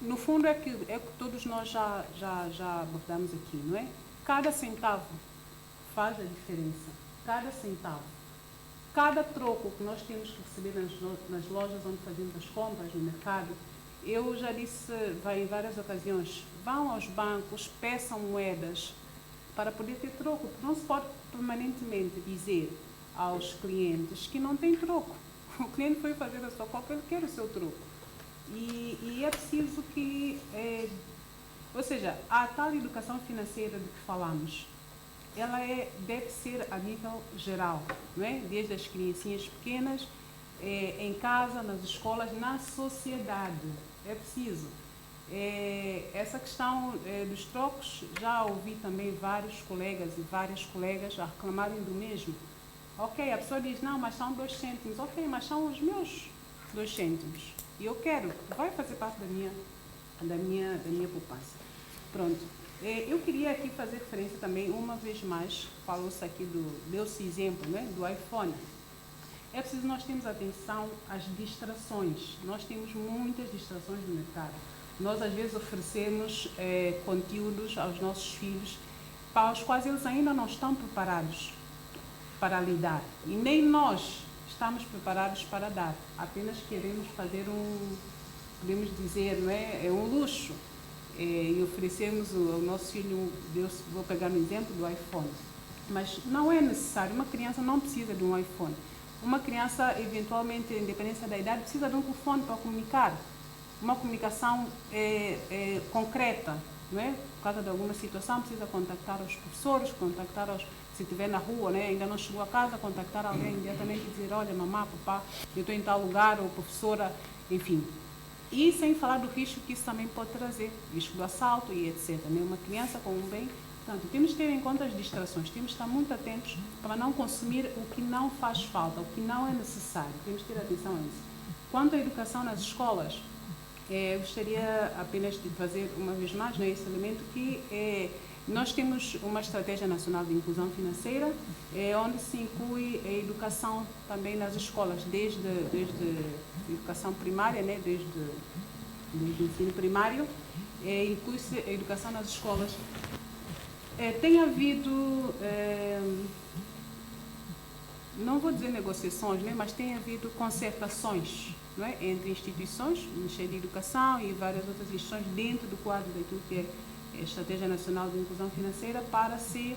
no fundo é que todos nós já abordamos aqui, não é? Cada centavo faz a diferença. Cada centavo. Cada troco que nós temos que receber nas lojas onde fazemos as compras, no mercado, eu já disse em várias ocasiões, vão aos bancos, peçam moedas para poder ter troco, porque não se pode permanentemente dizer aos clientes que não tem troco. O cliente foi fazer a sua compra, ele quer o seu troco. E é preciso que, ou seja, a tal educação financeira de que falamos, ela deve ser a nível geral, não é? Desde as criancinhas pequenas, em casa, nas escolas, na sociedade. É preciso. Essa questão dos trocos, já ouvi também vários colegas e várias colegas a reclamarem do mesmo. Ok, a pessoa diz, não, mas são 2 cêntimos. Ok, mas são os meus 2 cêntimos. E eu quero, vai fazer parte da minha poupança. Pronto. Eu queria aqui fazer referência também, uma vez mais, falou-se aqui deu-se exemplo, né, do iPhone. É preciso nós termos atenção às distrações. Nós temos muitas distrações no mercado. Nós, às vezes, oferecemos conteúdos aos nossos filhos para os quais eles ainda não estão preparados para lidar. E nem nós estamos preparados para dar. Apenas queremos fazer podemos dizer, não é? É um luxo. E oferecemos ao nosso filho, vou pegar no exemplo do iPhone. Mas não é necessário. Uma criança não precisa de um iPhone. Uma criança, eventualmente, independência da idade, precisa de um telefone para comunicar. Uma comunicação concreta, não é? Por causa de alguma situação, precisa contactar os professores, se estiver na rua, né, ainda não chegou a casa, contactar alguém imediatamente e dizer, olha, mamãe, papá, eu estou em tal lugar, ou professora, enfim. E sem falar do risco que isso também pode trazer, risco do assalto e etc. Né? Uma criança com um bem. Portanto, temos que ter em conta as distrações, temos que estar muito atentos para não consumir o que não faz falta, o que não é necessário. Temos que ter atenção a isso. Quanto à educação nas escolas, eu gostaria apenas de fazer uma vez mais, né, esse elemento que nós temos uma estratégia nacional de inclusão financeira, onde se inclui a educação também nas escolas, desde a educação primária, né, desde o ensino primário, inclui-se a educação nas escolas. Tem havido, não vou dizer negociações, né, mas tem havido concertações, não é, entre instituições, o Ministério da Educação e várias outras instituições dentro do quadro daquilo que é a Estratégia Nacional de Inclusão Financeira para se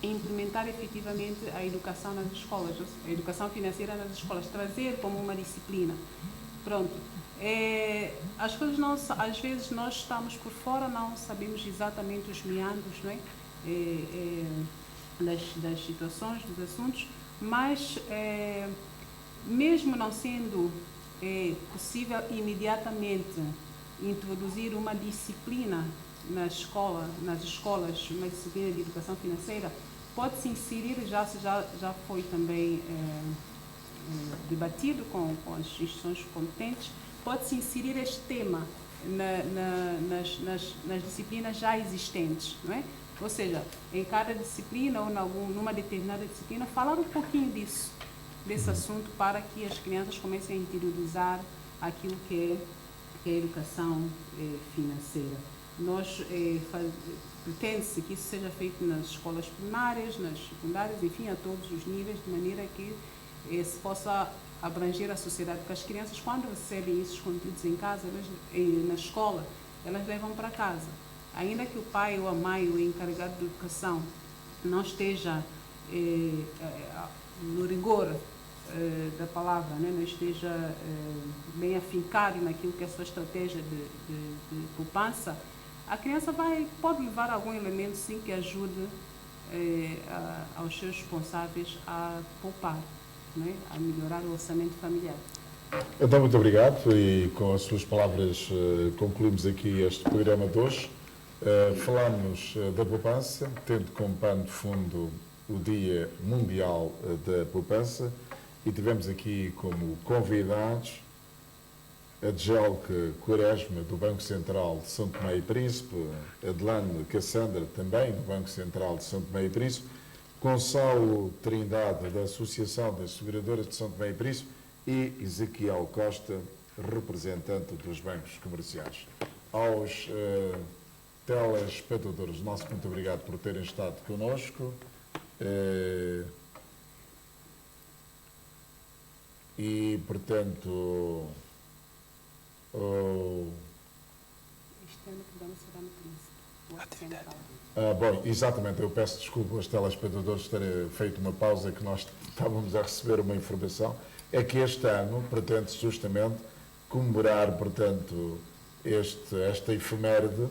implementar efetivamente a educação nas escolas, a educação financeira nas escolas, trazer como uma disciplina. Pronto. As coisas não, às vezes nós estamos por fora, não sabemos exatamente os meandros, não é? Das situações, dos assuntos, mas mesmo não sendo possível imediatamente introduzir uma disciplina nas escolas, uma disciplina de educação financeira, pode-se inserir, já foi também debatido com as instituições competentes, pode-se inserir este tema nas disciplinas já existentes, não é? Ou seja, em cada disciplina ou numa determinada disciplina, falar um pouquinho desse assunto para que as crianças comecem a interiorizar aquilo que é a educação financeira. Pretende-se que isso seja feito nas escolas primárias, nas secundárias, enfim, a todos os níveis, de maneira que se possa abranger a sociedade, porque as crianças, quando recebem esses conteúdos em casa, na escola, elas levam para casa. Ainda que o pai ou a mãe, o encarregado de educação, não esteja no rigor da palavra, né? Não esteja bem afincado naquilo que é a sua estratégia de poupança, a criança pode levar algum elemento, sim, que ajude aos seus responsáveis a poupar, né? A melhorar o orçamento familiar. Então, muito obrigado, e com as suas palavras concluímos aqui este programa de hoje. Falamos da poupança, tendo como pano de fundo o Dia Mundial da Poupança, e tivemos aqui como convidados a Djelke Quaresma, do Banco Central de São Tomé e Príncipe, Adelane Cassandra, também do Banco Central de São Tomé e Príncipe, Gonçalo Trindade, da Associação das Seguradoras de São Tomé e Príncipe, e Ezequiel Costa, representante dos bancos comerciais. aos telespectadores, nosso muito obrigado por terem estado connosco. E, portanto, Este ano o programa será no Príncipe. bom, exatamente, eu peço desculpa aos telespectadores terem feito uma pausa, que nós estávamos a receber uma informação. É que este ano pretende-se justamente comemorar, portanto, esta efeméride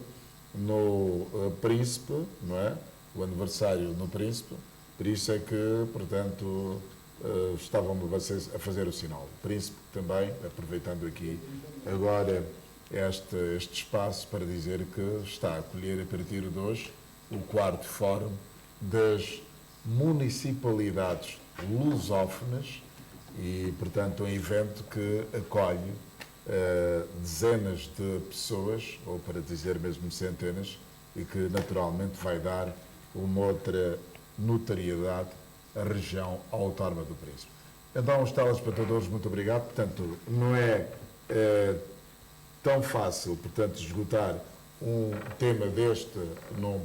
no Príncipe, não é? O aniversário no Príncipe. Por isso é que, portanto, estávamos a fazer o sinal. O Príncipe também, aproveitando aqui agora este espaço para dizer que está a acolher a partir de hoje o 4º Fórum das Municipalidades Lusófonas e, portanto, um evento que acolhe dezenas de pessoas, ou para dizer mesmo centenas, e que naturalmente vai dar uma outra notoriedade à região autónoma do Príncipe. Então, os telespectadores, muito obrigado. Portanto, não é tão fácil, portanto, esgotar um tema deste num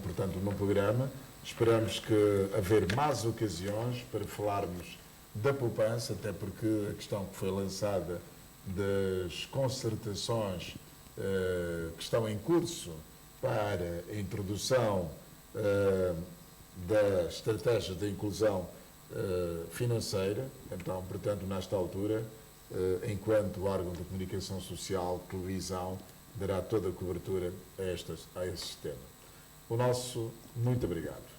programa. Esperamos que haver mais ocasiões para falarmos da poupança, até porque a questão que foi lançada das concertações que estão em curso para a introdução da estratégia de inclusão financeira. Então, portanto, nesta altura, enquanto órgão de comunicação social, televisão, dará toda a cobertura a esse tema. O nosso muito obrigado.